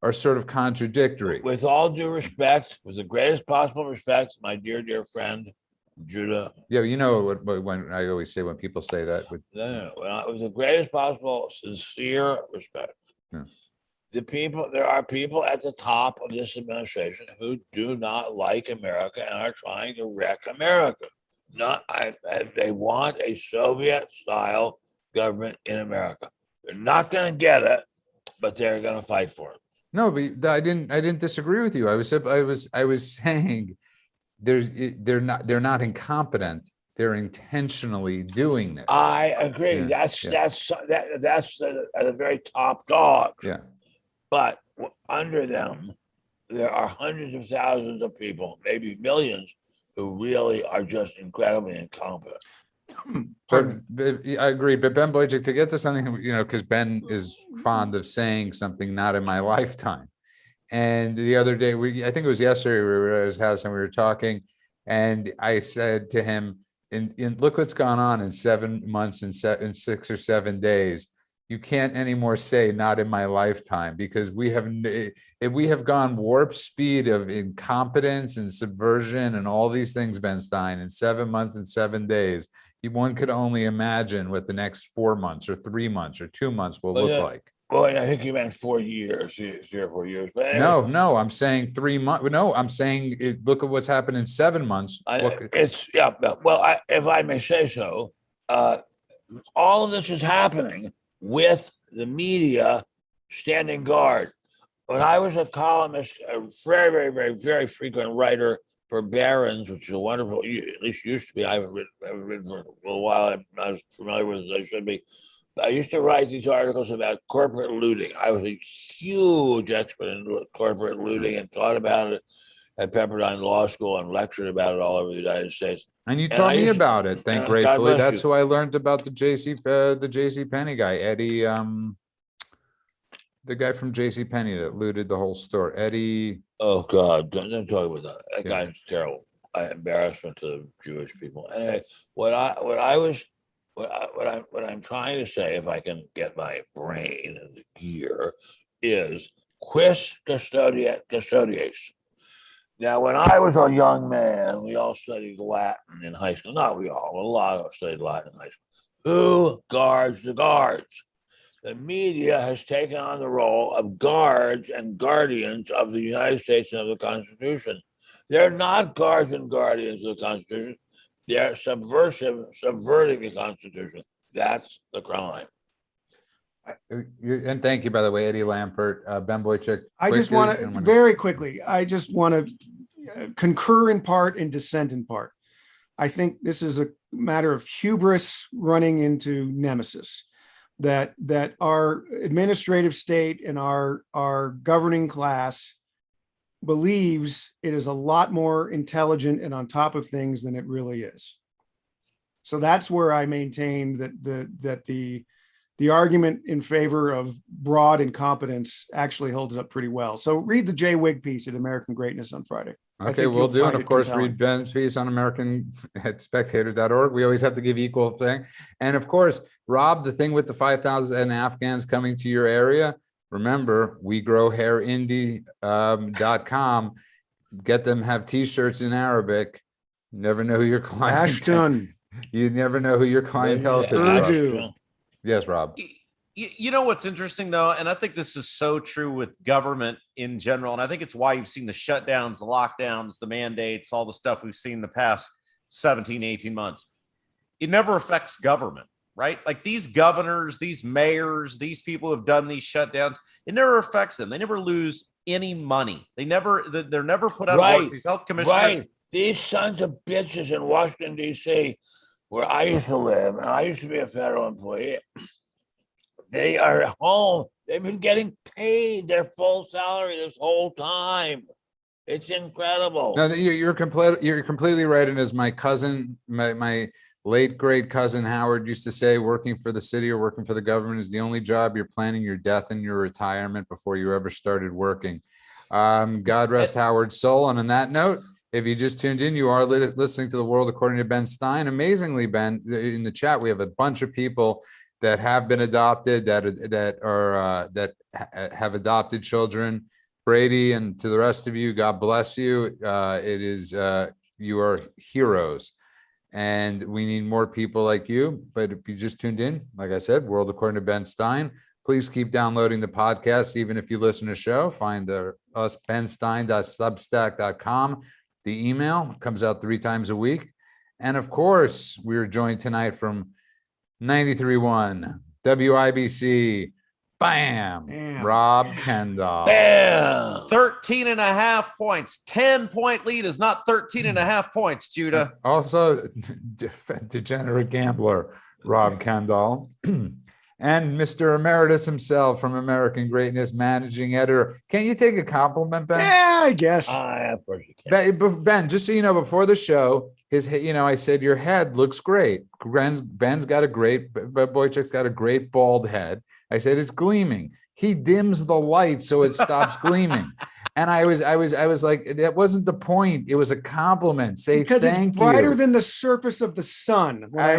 Speaker 2: are sort of contradictory.
Speaker 1: with all due respect, with the greatest possible respect, my dear friend, Judah,
Speaker 2: Yeah, you know what when I always say when people say that with
Speaker 1: with the greatest possible sincere respect.
Speaker 2: Yeah.
Speaker 1: There are people at the top of this administration who do not like America and are trying to wreck America. They want a Soviet-style government in America. They're not going to get it, but they're going to fight for it.
Speaker 2: No, but I didn't disagree with you. I was saying they're not incompetent. They're intentionally doing this.
Speaker 1: I agree.
Speaker 2: Yeah,
Speaker 1: That's the very top dogs.
Speaker 2: Yeah.
Speaker 1: But under them, there are hundreds of thousands of people, maybe millions, who really are just incredibly incompetent.
Speaker 2: But I agree. But Ben Boychik, to get to something, because Ben is fond of saying something not in my lifetime. And the other day, I think it was yesterday, we were at his house and we were talking, and I said to him, look what's gone on in 7 months and 6 or 7 days. You can't anymore say not in my lifetime, because we have gone warp speed of incompetence and subversion and all these things, Ben Stein, in 7 months and 7 days. One could only imagine what the next 4 months or 3 months or 2 months will look like.
Speaker 1: Well, I think you meant 4 years, 3 or 4 years. But anyway,
Speaker 2: No, I'm saying 3 months. No, I'm saying look at what's happened in 7 months.
Speaker 1: If I may say so, all of this is happening with the media standing guard. When I was a columnist, a very frequent writer for Barron's, which is a wonderful, at least used to be. I haven't written for a little while. I'm not as familiar with it as I should be. I used to write these articles about corporate looting. I was a huge expert in corporate looting and taught about it at Pepperdine Law School and lectured about it all over the United States.
Speaker 2: And you taught me about it. Thank gratefully. That's who I learned about the JC Penney guy, Eddie, the guy from JC Penney that looted the whole store, Eddie.
Speaker 1: Oh God, don't talk about that. That guy's terrible. Embarrassment to the Jewish people. Anyway, what I'm trying to say, if I can get my brain into gear, is quis custodies. Now, when I was a young man, we all studied Latin in high school. Not we all, a lot of us studied Latin in high school. Who guards the guards? The media has taken on the role of guards and guardians of the United States and of the Constitution. They're not guards and guardians of the Constitution. They're subverting the Constitution. That's the crime.
Speaker 2: And thank you, by the way, Eddie Lampert, Ben Boychik.
Speaker 4: I just want to very quickly. I just want to concur in part and dissent in part. I think this is a matter of hubris running into nemesis. That our administrative state and our governing class believes it is a lot more intelligent and on top of things than it really is. So that's where I maintain that the argument in favor of broad incompetence actually holds up pretty well. So read the Jay Wig piece at American Greatness on Friday.
Speaker 2: Okay, we'll do. And of course, read Ben's piece on American at spectator.org. We always have to give equal thing. And of course, Rob, the thing with the 5,000 Afghans coming to your area, remember, WeGrowHairIndie.com. Get them, have t-shirts in Arabic. You never know who your client. You never know who your clientele is. Yes, Rob.
Speaker 3: You know what's interesting, though, and I think this is so true with government in general, and I think it's why you've seen the shutdowns, the lockdowns, the mandates, all the stuff we've seen the past 17, 18 months. It never affects government, right? Like these governors, these mayors, these people who have done these shutdowns, it never affects them. They never lose any money. They're never put out of work. These health commissioners.
Speaker 1: Right. These sons of bitches in Washington, D.C., where I used to live, and I used to be a federal employee. They are at home. They've been getting paid their full salary this whole time. It's incredible.
Speaker 2: No, you're completely right. And as my cousin, my late great cousin Howard used to say, working for the city or working for the government is the only job you're planning your death and your retirement before you ever started working. God rest Howard's soul. And on that note, if you just tuned in, you are listening to The World According to Ben Stein. Amazingly, Ben, in the chat, we have a bunch of people that have been adopted, that have adopted children. Brady, and to the rest of you, God bless you. You are heroes, and we need more people like you. But if you just tuned in, like I said, World According to Ben Stein, please keep downloading the podcast. Even if you listen to the show, find us, benstein.substack.com. The email comes out 3 times a week. And of course, we are joined tonight from 93.1 WIBC. Bam. Rob Kendall.
Speaker 1: Bam.
Speaker 3: 13 and a half points. 10-point lead is not 13 and a half points, Judah.
Speaker 2: Also, degenerate gambler, Rob Kendall. And Mr. Emeritus himself from American Greatness, managing editor. Can't you take a compliment, Ben?
Speaker 4: Yeah, I guess.
Speaker 1: Of course you can.
Speaker 2: Ben, just so you know, before the show, I said, your head looks great. Ben's got a great, Boychuk's got a great bald head. I said, it's gleaming. He dims the light so it stops gleaming. And I was like, that wasn't the point. It was a compliment. Say
Speaker 4: because
Speaker 2: thank
Speaker 4: it's brighter
Speaker 2: you.
Speaker 4: than the surface of the sun.
Speaker 2: I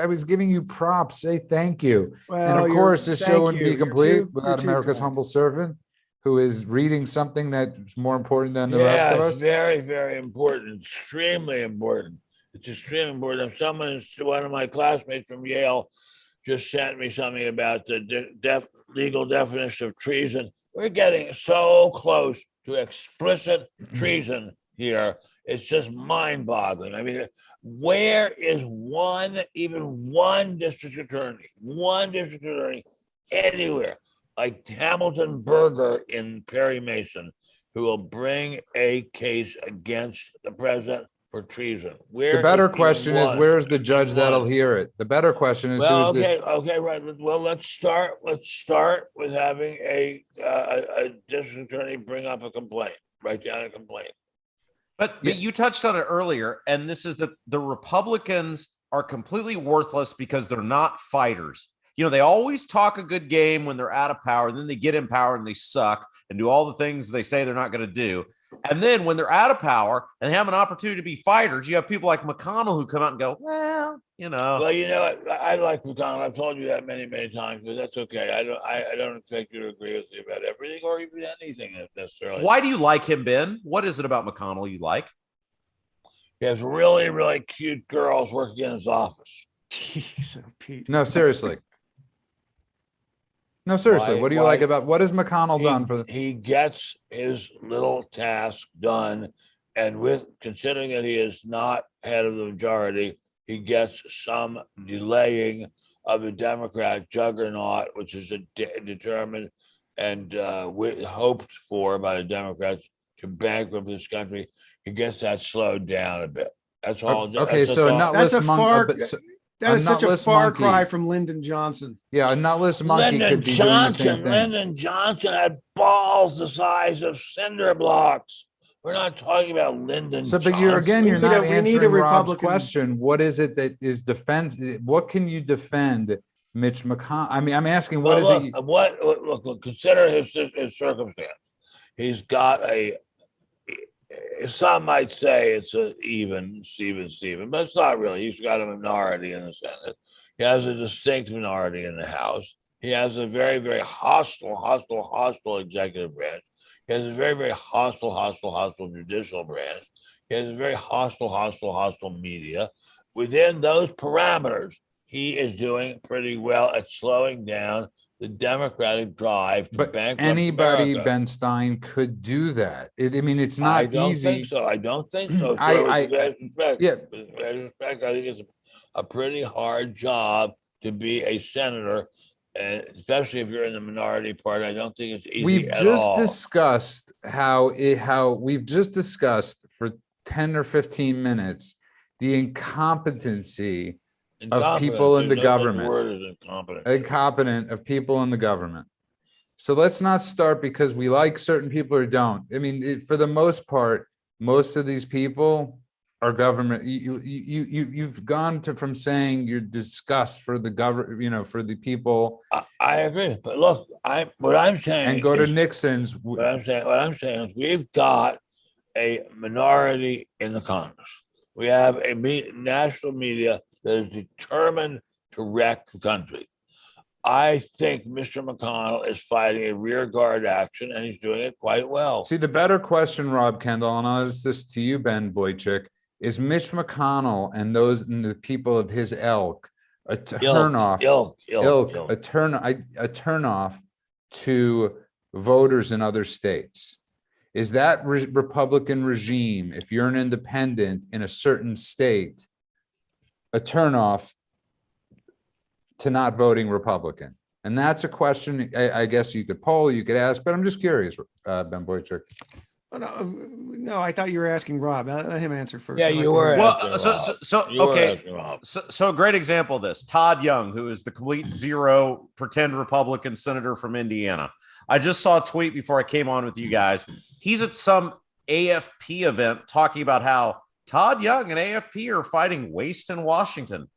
Speaker 2: was giving you props. Say thank you.
Speaker 4: Well,
Speaker 2: and of course, this show wouldn't be complete without America's humble servant, who is reading something that's more important than the rest of us.
Speaker 1: It's very, very important. Extremely important. It's extremely important. One of my classmates from Yale just sent me something about the legal definition of treason. We're getting so close to explicit treason here. It's just mind-boggling. I mean, where is even one district attorney anywhere like Hamilton Berger in Perry Mason who will bring a case against the president for treason?
Speaker 2: The better question is, where's the judge that'll hear it? The better question is,
Speaker 1: okay, right. Well, let's start with having a district attorney bring up a complaint, write down a complaint.
Speaker 3: But you touched on it earlier, and this is that the Republicans are completely worthless because they're not fighters. You know, they always talk a good game when they're out of power, and then they get in power and they suck and do all the things they say they're not going to do. And then when they're out of power and they have an opportunity to be fighters, you have people like McConnell who come out and go, well, you know.
Speaker 1: Well, you know, I like McConnell. I've told you that many, many times, but that's okay. I don't expect you to agree with me about everything or even anything necessarily.
Speaker 3: Why do you like him, Ben? What is it about McConnell you like?
Speaker 1: He has really, really cute girls working in his office.
Speaker 4: Jeez, Pete.
Speaker 2: No, seriously. No, seriously. What do you like about what has McConnell done for the?
Speaker 1: He gets his little task done, and considering that he is not head of the majority, he gets some delaying of the Democrat juggernaut, which is determined and hoped for by the Democrats to bankrupt this country. He gets that slowed down a bit. That's all.
Speaker 2: Okay, so
Speaker 4: That is such a far cry from Lyndon Johnson.
Speaker 2: Yeah, a nutless monkey could be doing the same thing.
Speaker 1: Lyndon Johnson had balls the size of cinder blocks. We're not talking about Lyndon Johnson.
Speaker 2: But you're not answering Rob's question. What is it that is what can you defend Mitch McConnell? I mean, I'm asking
Speaker 1: Look, consider his circumstance. He's got some might say it's a Steven, but it's not really. He's got a minority in the Senate. He has a distinct minority in the House. He has a very, very hostile executive branch. He has a very, very hostile judicial branch. He has a very hostile media. Within those parameters, he is doing pretty well at slowing down the Democratic drive to bankrupt
Speaker 2: anybody,
Speaker 1: America.
Speaker 2: Ben Stein, could do that. It's not easy.
Speaker 1: I don't think so. With respect, I think it's a pretty hard job to be a senator, and especially if you're in the minority party. I don't think it's easy.
Speaker 2: We've just discussed how we've just discussed for 10 or 15 minutes the incompetency
Speaker 1: Incompetent.
Speaker 2: people in the
Speaker 1: There's no such
Speaker 2: government.
Speaker 1: word as incompetent.
Speaker 2: Incompetent of people in the government. So let's not start because we like certain people or don't. I mean, for the most part, most of these people are government. You've gone to from saying you're disgust for the government, you know, for the people,
Speaker 1: I agree, but look, what I'm saying
Speaker 2: and go to
Speaker 1: is-
Speaker 2: Nixon's.
Speaker 1: What I'm saying is we've got a minority in the Congress. We have a national media that is determined to wreck the country. I think Mr. McConnell is fighting a rear guard action, and he's doing it quite well.
Speaker 2: See, the better question, Rob Kendall, and I'll ask this to you, Ben Boychuk, is Mitch McConnell and the people of his ilk a turnoff, a turnoff to voters in other states? Is that Republican regime, if you're an independent in a certain state, a turnoff to not voting Republican? And that's a question I guess you could poll, you could ask, but I'm just curious, Ben Boychuk.
Speaker 4: No, I thought you were asking Rob. Let him answer first.
Speaker 1: Yeah,
Speaker 4: I'd like
Speaker 1: you
Speaker 4: to
Speaker 1: were.
Speaker 4: hear-
Speaker 3: Well, so a great example of this, Todd Young, who is the complete zero pretend Republican senator from Indiana. I just saw a tweet before I came on with you guys. He's at some AFP event talking about how Todd Young and AFP are fighting waste in Washington.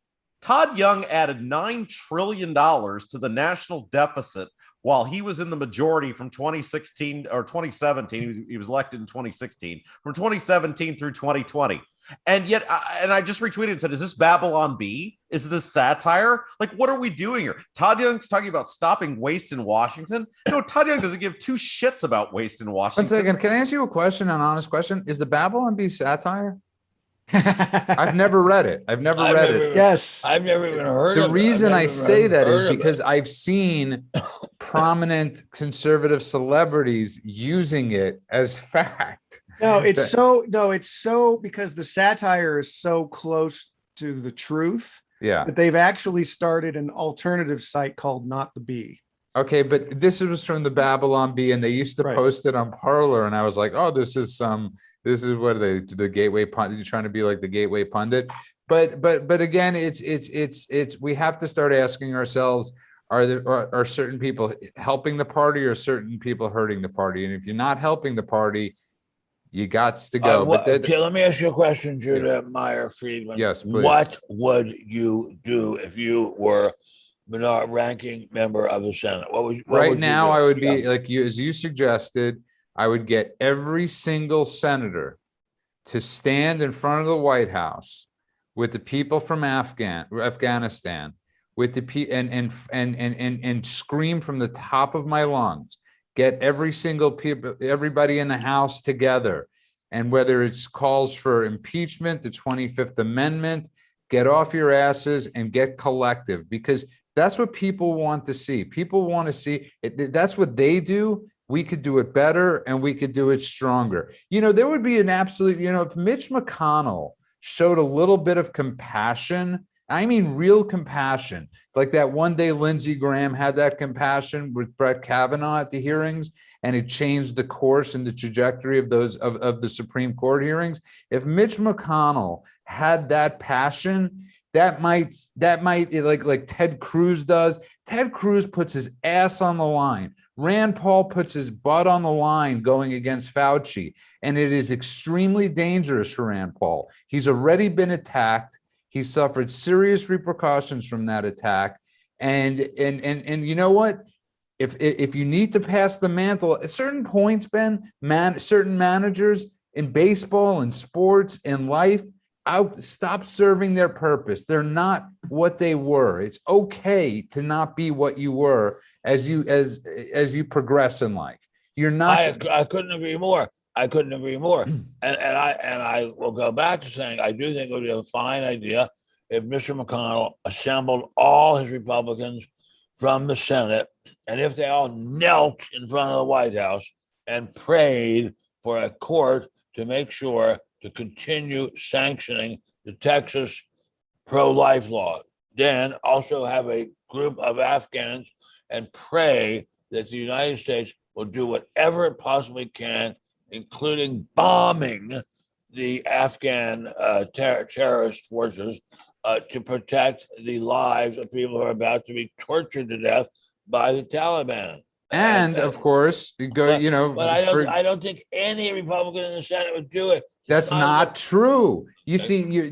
Speaker 3: Todd Young added $9 trillion to the national deficit while he was in the majority from 2016 or 2017. He was elected in 2016, from 2017 through 2020. And yet, I just retweeted and said, is this Babylon Bee? Is this satire? Like, what are we doing here? Todd Young's talking about stopping waste in Washington. No, Todd Young doesn't give two shits about waste in Washington.
Speaker 2: 1 second, can I ask you a question, an honest question? Is the Babylon Bee satire? I've never read it. I've never read it.
Speaker 4: Yes.
Speaker 1: I've never even heard of it.
Speaker 2: The reason I say that is because
Speaker 1: it.
Speaker 2: I've seen prominent conservative celebrities using it as fact.
Speaker 4: No, it's so because the satire is so close to the truth
Speaker 2: Yeah.
Speaker 4: that they've actually started an alternative site called Not the Bee.
Speaker 2: Okay, but this was from the Babylon Bee, and they used to
Speaker 4: Right.
Speaker 2: post it on Parlor, and I was like, oh, this is what are they, the Gateway Pundit? You're trying to be like the Gateway Pundit. But again, it's we have to start asking ourselves, are certain people helping the party or certain people hurting the party? And if you're not helping the party, you got to go.
Speaker 1: Okay, let me ask you a question, Judah Meyer Friedman.
Speaker 2: Yes, please.
Speaker 1: What would you do if you were ranking member of the Senate? What would
Speaker 2: right
Speaker 1: you
Speaker 2: now,
Speaker 1: do?
Speaker 2: I would be like you, as you suggested. I would get every single senator to stand in front of the White House with the people from Afghanistan, with the and scream from the top of my lungs. Get everybody in the House together, and whether it's calls for impeachment, the 25th Amendment, get off your asses and get collective, because that's what people want to see. People want to see it. That's what they do. We could do it better and we could do it stronger. You know, there would be an absolute, if Mitch McConnell showed a little bit of compassion, I mean, real compassion, like that one day Lindsey Graham had that compassion with Brett Kavanaugh at the hearings, and it changed the course and the trajectory of those of the Supreme Court hearings. If Mitch McConnell had that passion, that might like Ted Cruz does. Ted Cruz puts his ass on the line. Rand Paul puts his butt on the line going against Fauci, and it is extremely dangerous for Rand Paul. He's already been attacked. He suffered serious repercussions from that attack. And you know what? If you need to pass the mantle at certain points, Ben, certain managers in baseball, in sports, in life, stop serving their purpose. They're not what they were. It's okay to not be what you were as you progress in life. You're not.
Speaker 1: I couldn't agree more. And I will go back to saying I do think it would be a fine idea if Mr. McConnell assembled all his Republicans from the Senate, and if they all knelt in front of the White House and prayed for a court to make sure to continue sanctioning the Texas pro-life law. Then also have a group of Afghans and pray that the United States will do whatever it possibly can, including bombing the Afghan terrorist forces to protect the lives of people who are about to be tortured to death by the Taliban.
Speaker 2: And of course, you go,
Speaker 1: but I don't think any Republican in the Senate would do it.
Speaker 2: That's not true. You see,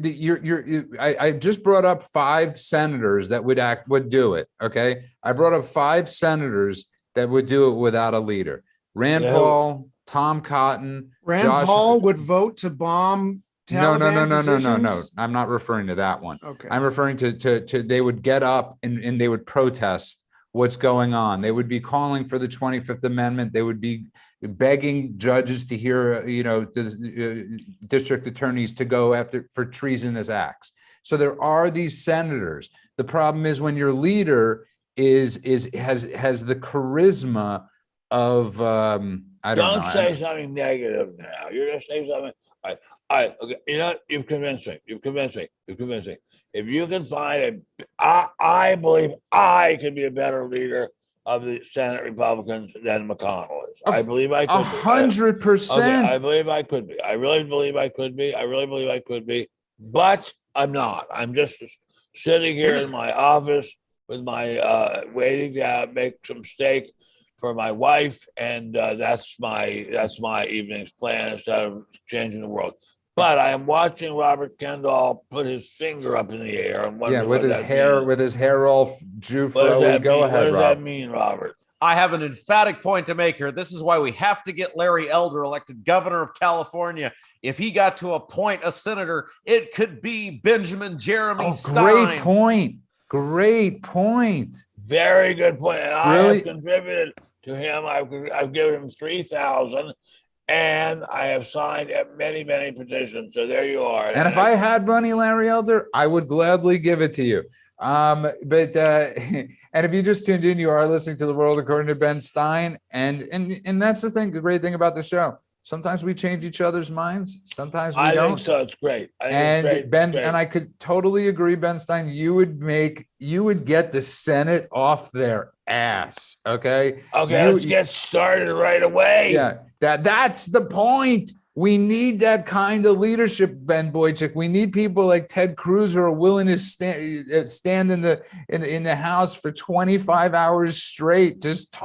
Speaker 2: I just brought up 5 senators that would do it. Okay, I brought up 5 senators that would do it without a leader. Rand Paul, Tom Cotton,
Speaker 4: Rand Paul would vote to bomb Taliban
Speaker 2: No. I'm not referring to that one.
Speaker 4: Okay.
Speaker 2: I'm referring to they would get up and they would protest what's going on. They would be calling for the 25th Amendment. They would be begging judges to hear, district attorneys to go after for treasonous acts. So there are these senators. The problem is when your leader has the charisma of I don't know.
Speaker 1: Don't say something negative now. You're going to say something. All right. Okay. You've convinced me. If you can find I believe I could be a better leader of the Senate Republicans than McConnell is. I believe I could.
Speaker 2: 100%.
Speaker 1: I believe I could be. I really believe I could be. But I'm not. I'm just sitting here in my office with my waiting to make some steak for my wife, and that's my evening's plan instead of changing the world. But I am watching Robert Kendall put his finger up in the air and
Speaker 2: with his hair all Jew-flowy. Go ahead,
Speaker 1: What does
Speaker 2: Rob.
Speaker 1: that mean, Robert?
Speaker 3: I have an emphatic point to make here. This is why we have to get Larry Elder elected governor of California. If he got to appoint a senator, it could be Benjamin Jeremy Stein.
Speaker 2: Great point.
Speaker 1: Very good point. And I
Speaker 2: Really?
Speaker 1: have contributed to him. I've given him 3,000, and I have signed many petitions. So there you are.
Speaker 2: And if I had money, Larry Elder, I would gladly give it to you. And if you just tuned in, you are listening to The World According to Ben Stein. And that's the great thing about the show. Sometimes we change each other's minds. Sometimes we don't.
Speaker 1: I think so. It's great.
Speaker 2: And I could totally agree, Ben Stein. You would get the Senate off their ass. Okay.
Speaker 1: Let's get started right away.
Speaker 2: Yeah. That's the point. We need that kind of leadership, Ben Boychuk. We need people like Ted Cruz who are willing to stand in the House for 25 hours straight, just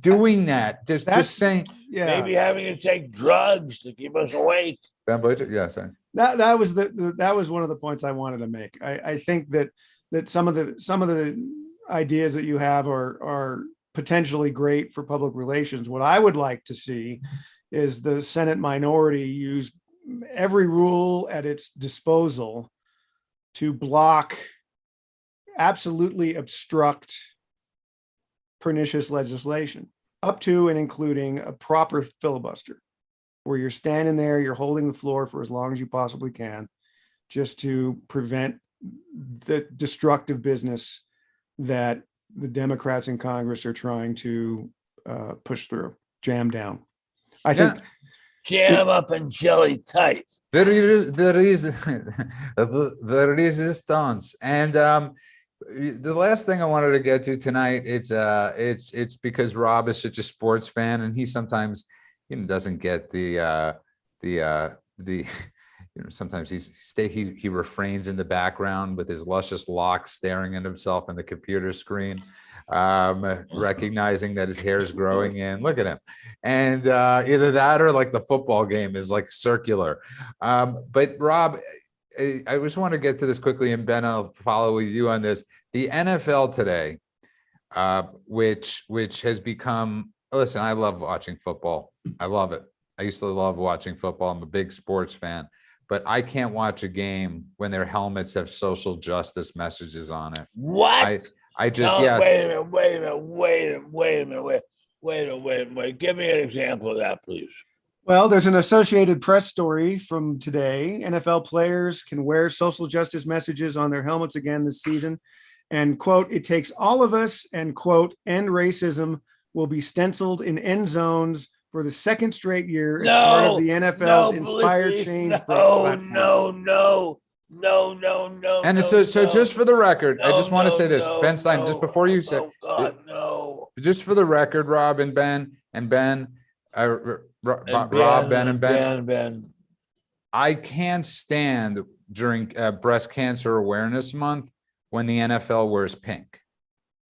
Speaker 2: doing that, just saying.
Speaker 4: Yeah.
Speaker 1: Maybe having to take drugs to keep us awake.
Speaker 2: Ben Boychuk, yes.
Speaker 4: That was one of the points I wanted to make. I think that some of the ideas that you have are potentially great for public relations. What I would like to see is the Senate minority use every rule at its disposal to block, absolutely obstruct pernicious legislation, up to and including a proper filibuster, where you're standing there, you're holding the floor for as long as you possibly can, just to prevent the destructive business that the Democrats in Congress are trying to push through, jam down. I think
Speaker 1: jam up and jelly tight.
Speaker 2: There is the resistance. And the last thing I wanted to get to tonight, it's because Rob is such a sports fan, and he sometimes doesn't get the sometimes he refrains in the background with his luscious locks, staring at himself in the computer screen, recognizing that his hair is growing in. Look at him. And either that or like the football game is like circular. But Rob, I just want to get to this quickly, and Ben, I'll follow with you on this. The NFL today, which has become, listen, I love watching football. I love it. I used to love watching football. I'm a big sports fan, but I can't watch a game when their helmets have social justice messages on it.
Speaker 1: What?
Speaker 2: I just,
Speaker 1: no,
Speaker 2: yes.
Speaker 1: Wait a minute. Give me an example of that, please.
Speaker 4: Well, there's an Associated Press story from today. NFL players can wear social justice messages on their helmets again this season. And quote, it takes all of us, and quote, end racism will be stenciled in end zones for the second straight year as part of the NFL's Inspired Change platform.
Speaker 1: No.
Speaker 2: And so just for the record, I just want to say this, Ben Stein, just before you say, just for the record, Rob and Ben, Rob, Ben, and Ben, I can't stand during Breast Cancer Awareness Month when the NFL wears pink.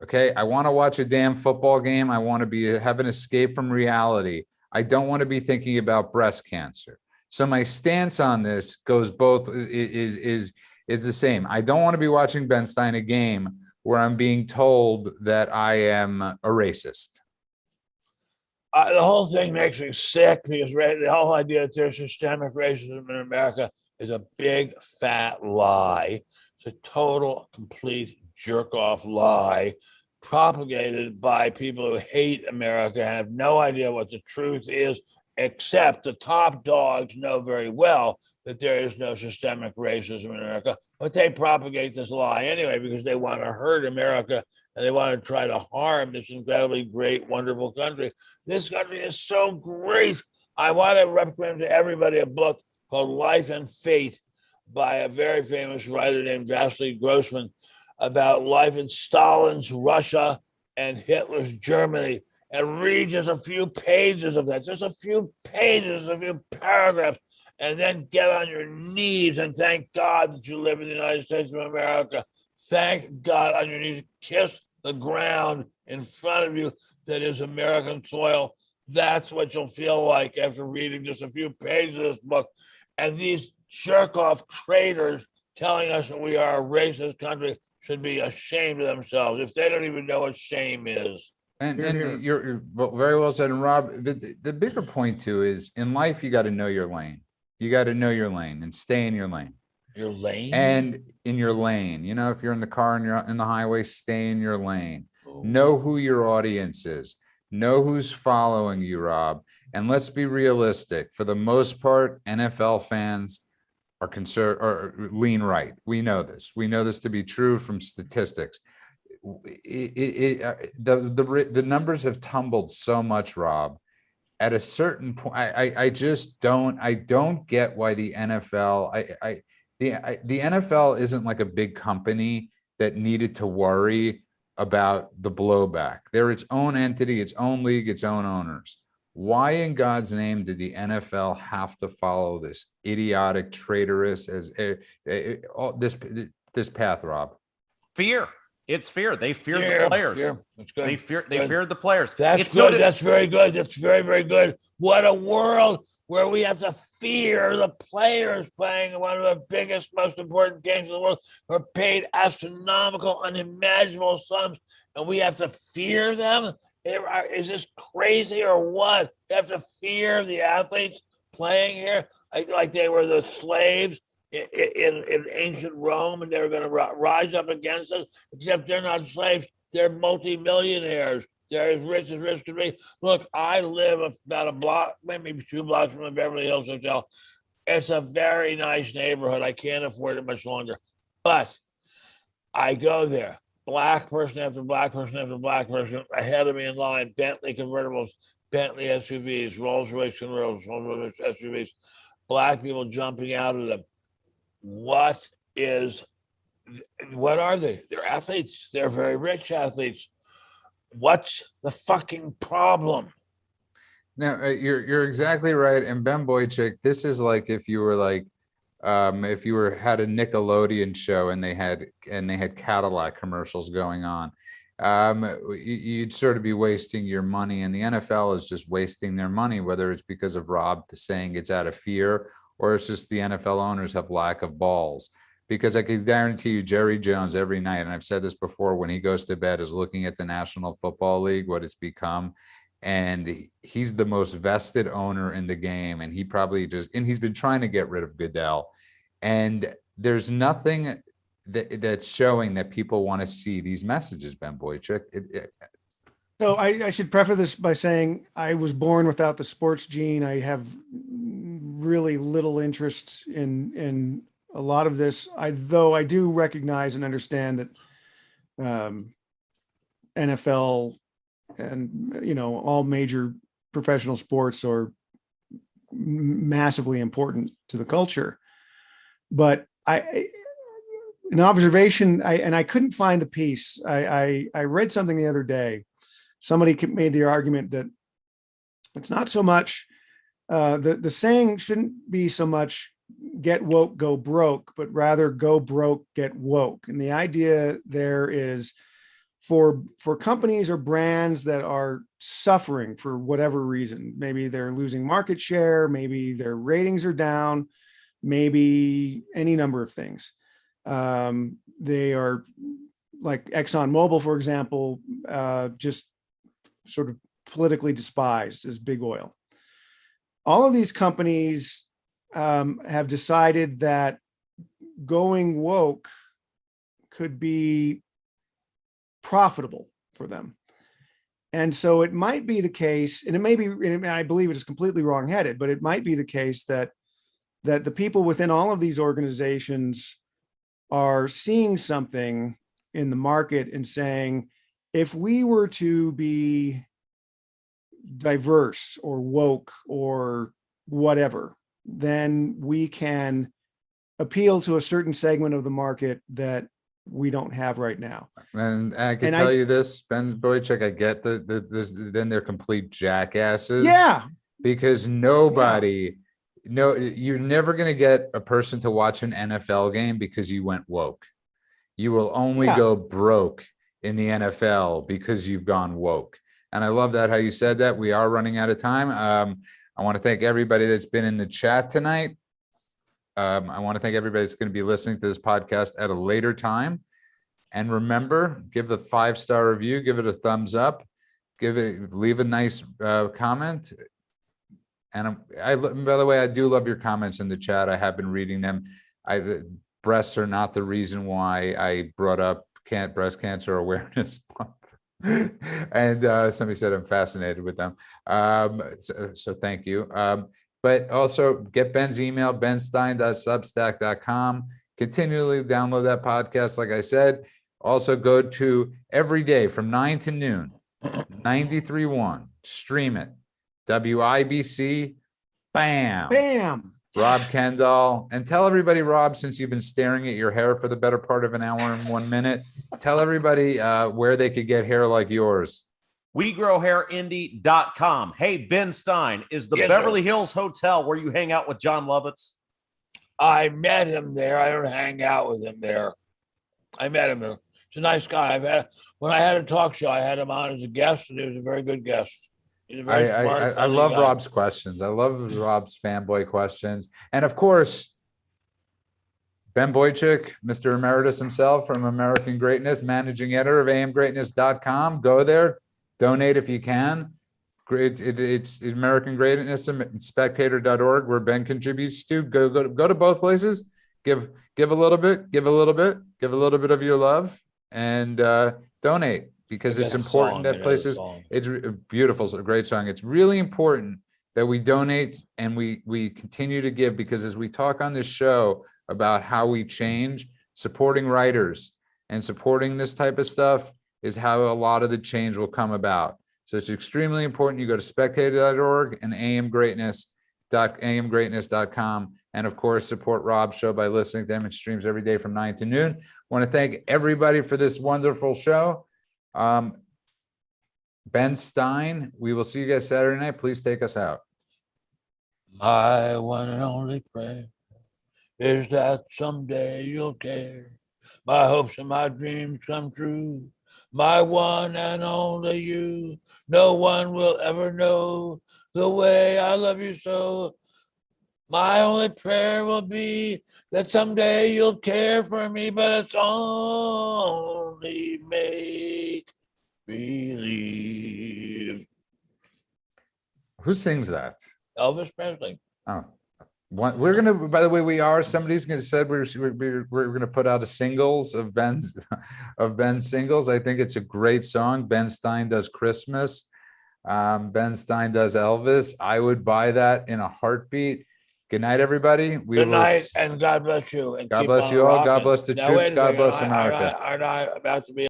Speaker 2: Okay, I want to watch a damn football game. I want to have an escape from reality. I don't want to be thinking about breast cancer. So my stance on this goes both is the same. I don't want to be watching Ben Stein a game where I'm being told that I am a racist.
Speaker 1: The whole thing makes me sick because the whole idea that there's systemic racism in America is a big fat lie. It's a total, complete jerk-off lie propagated by people who hate America and have no idea what the truth is, except the top dogs know very well that there is no systemic racism in America, but they propagate this lie anyway because they want to hurt America and they want to try to harm this incredibly great, wonderful country. This country is so great. I want to recommend to everybody a book called Life and Fate by a very famous writer named Vasily Grossman about life in Stalin's Russia and Hitler's Germany. And read just a few pages of that, just a few pages, a few paragraphs, and then get on your knees and thank God that you live in the United States of America. Thank God on your knees, kiss the ground in front of you that is American soil. That's what you'll feel like after reading just a few pages of this book. And these jerk-off traitors telling us that we are a racist country should be ashamed of themselves if they don't even know what shame is.
Speaker 2: And you're very well said. And Rob, the bigger point too is in life, you got to know your lane. You got to know your lane and stay in your lane.
Speaker 1: Your lane?
Speaker 2: And in your lane, you know, if you're in the car and you're in the highway, stay in your lane. Know who your audience is. Know who's following you, Rob. And let's be realistic. For the most part, NFL fans are lean right. We know this. We know this to be true from statistics. The numbers have tumbled so much, Rob. At a certain point, I don't get why the NFL. The NFL isn't like a big company that needed to worry about the blowback. They're its own entity, its own league, its own owners. Why in God's name did the NFL have to follow this idiotic, traitorous this path, Rob?
Speaker 3: Fear. It's fear. They fear the players. They feared the players.
Speaker 1: That's good. That's very good. That's very, very good. What a world where we have to fear the players playing one of the biggest, most important games in the world. Are paid astronomical, unimaginable sums, and we have to fear them. Is this crazy or what? You have to fear the athletes playing here like they were the slaves in ancient Rome, and they're going to rise up against us, except they're not slaves. They're multimillionaires. They're as rich can be. Look, I live about a block, maybe 2 blocks from the Beverly Hills Hotel. It's a very nice neighborhood. I can't afford it much longer. But I go there. Black person after black person after black person ahead of me in line. Bentley convertibles, Bentley SUVs, Rolls-Royce convertibles, Rolls-Royce SUVs. Black people jumping out of them. What are they? They're athletes. They're very rich athletes. What's the fucking problem?
Speaker 2: No, you're exactly right. And Ben Boychuk, this is like if you were like, if you had a Nickelodeon show and they had Cadillac commercials going on, you'd sort of be wasting your money. And the NFL is just wasting their money, whether it's because of Rob saying it's out of fear or it's just the NFL owners have lack of balls. Because I can guarantee you, Jerry Jones every night, and I've said this before, when he goes to bed is looking at the National Football League, what it's become. And he's the most vested owner in the game. And he's been trying to get rid of Goodell. And there's nothing that's showing that people want to see these messages, Ben Boychuk.
Speaker 4: So I should preface this by saying I was born without the sports gene. I have really little interest in a lot of this. Though I do recognize and understand that NFL and all major professional sports are massively important to the culture. But an observation, I couldn't find the piece. I read something the other day. Somebody made the argument that it's not so much the saying shouldn't be so much get woke, go broke, but rather go broke, get woke. And the idea there is for companies or brands that are suffering for whatever reason, maybe they're losing market share, maybe their ratings are down, maybe any number of things. They are like ExxonMobil, for example, just sort of politically despised as big oil. All of these companies have decided that going woke could be profitable for them. And so it might be the case, and it may be, and I believe it is completely wrongheaded, but it might be the case that the people within all of these organizations are seeing something in the market and saying, if we were to be diverse or woke or whatever, then we can appeal to a certain segment of the market that we don't have right now.
Speaker 2: And I can tell you this, Ben Boychuk, I get this, then they're complete jackasses.
Speaker 4: Yeah.
Speaker 2: Because nobody, no, you're never going to get a person to watch an NFL game because you went woke. You will only go broke in the NFL because you've gone woke. And I love that, how you said that. We are running out of time. I want to thank everybody that's been in the chat tonight. I want to thank everybody that's going to be listening to this podcast at a later time. And remember, give a 5-star review, give it a thumbs up, leave a nice comment. And by the way, I do love your comments in the chat. I have been reading them. Breasts are not the reason why I brought up breast cancer awareness month. And somebody said I'm fascinated with them. So thank you. But also get Ben's email, benstein.substack.com. Continually download that podcast. Like I said, also go to every day from 9 to noon, 93.1, stream it. WIBC, bam.
Speaker 4: Bam.
Speaker 2: Rob Kendall. And tell everybody, Rob, since you've been staring at your hair for the better part of an hour and 1 minute, tell everybody where they could get hair like yours.
Speaker 3: WeGrowHairIndie.com. Hey, Ben Stein, is the Beverly Hills Hotel where you hang out with John Lovitz?
Speaker 1: I met him there. I don't hang out with him there. I met him there. He's a nice guy. When I had a talk show, I had him on as a guest, and he was a very good guest. He's a very smart,
Speaker 2: I love
Speaker 1: guy.
Speaker 2: Rob's questions. I love Rob's fanboy questions. And of course, Ben Boychuk, Mr. Emeritus himself from American Greatness, managing editor of amgreatness.com. Go there, donate if you can. It's American Greatness and spectator.org, where Ben contributes to. Go to both places. Give a little bit, give a little bit of your love, and donate, because it's important that places. It's beautiful, it's a great song. It's really important that we donate and we continue to give, because as we talk on this show about how we change, supporting writers and supporting this type of stuff is how a lot of the change will come about. So it's extremely important. You go to spectator.org and amgreatness.com. And of course, support Rob's show by listening to them. It streams every day from 9 to noon. I want to thank everybody for this wonderful show. Ben Stein, we will see you guys Saturday night. Please take us out.
Speaker 1: My one and only prayer is that someday you'll care. My hopes and my dreams come true. My one and only you. No one will ever know the way I love you so. My only prayer will be that someday you'll care for me, but it's only make believe.
Speaker 2: Who sings that?
Speaker 1: Elvis Presley.
Speaker 2: Oh, we're gonna. By the way, somebody's gonna said we're gonna put out a singles of Ben's singles. I think it's a great song. Ben Stein does Christmas. Ben Stein does Elvis. I would buy that in a heartbeat. Good night, everybody.
Speaker 1: Good night, and God bless you. And
Speaker 2: God bless you all. God bless the troops. God bless America.
Speaker 1: Aren't I about to be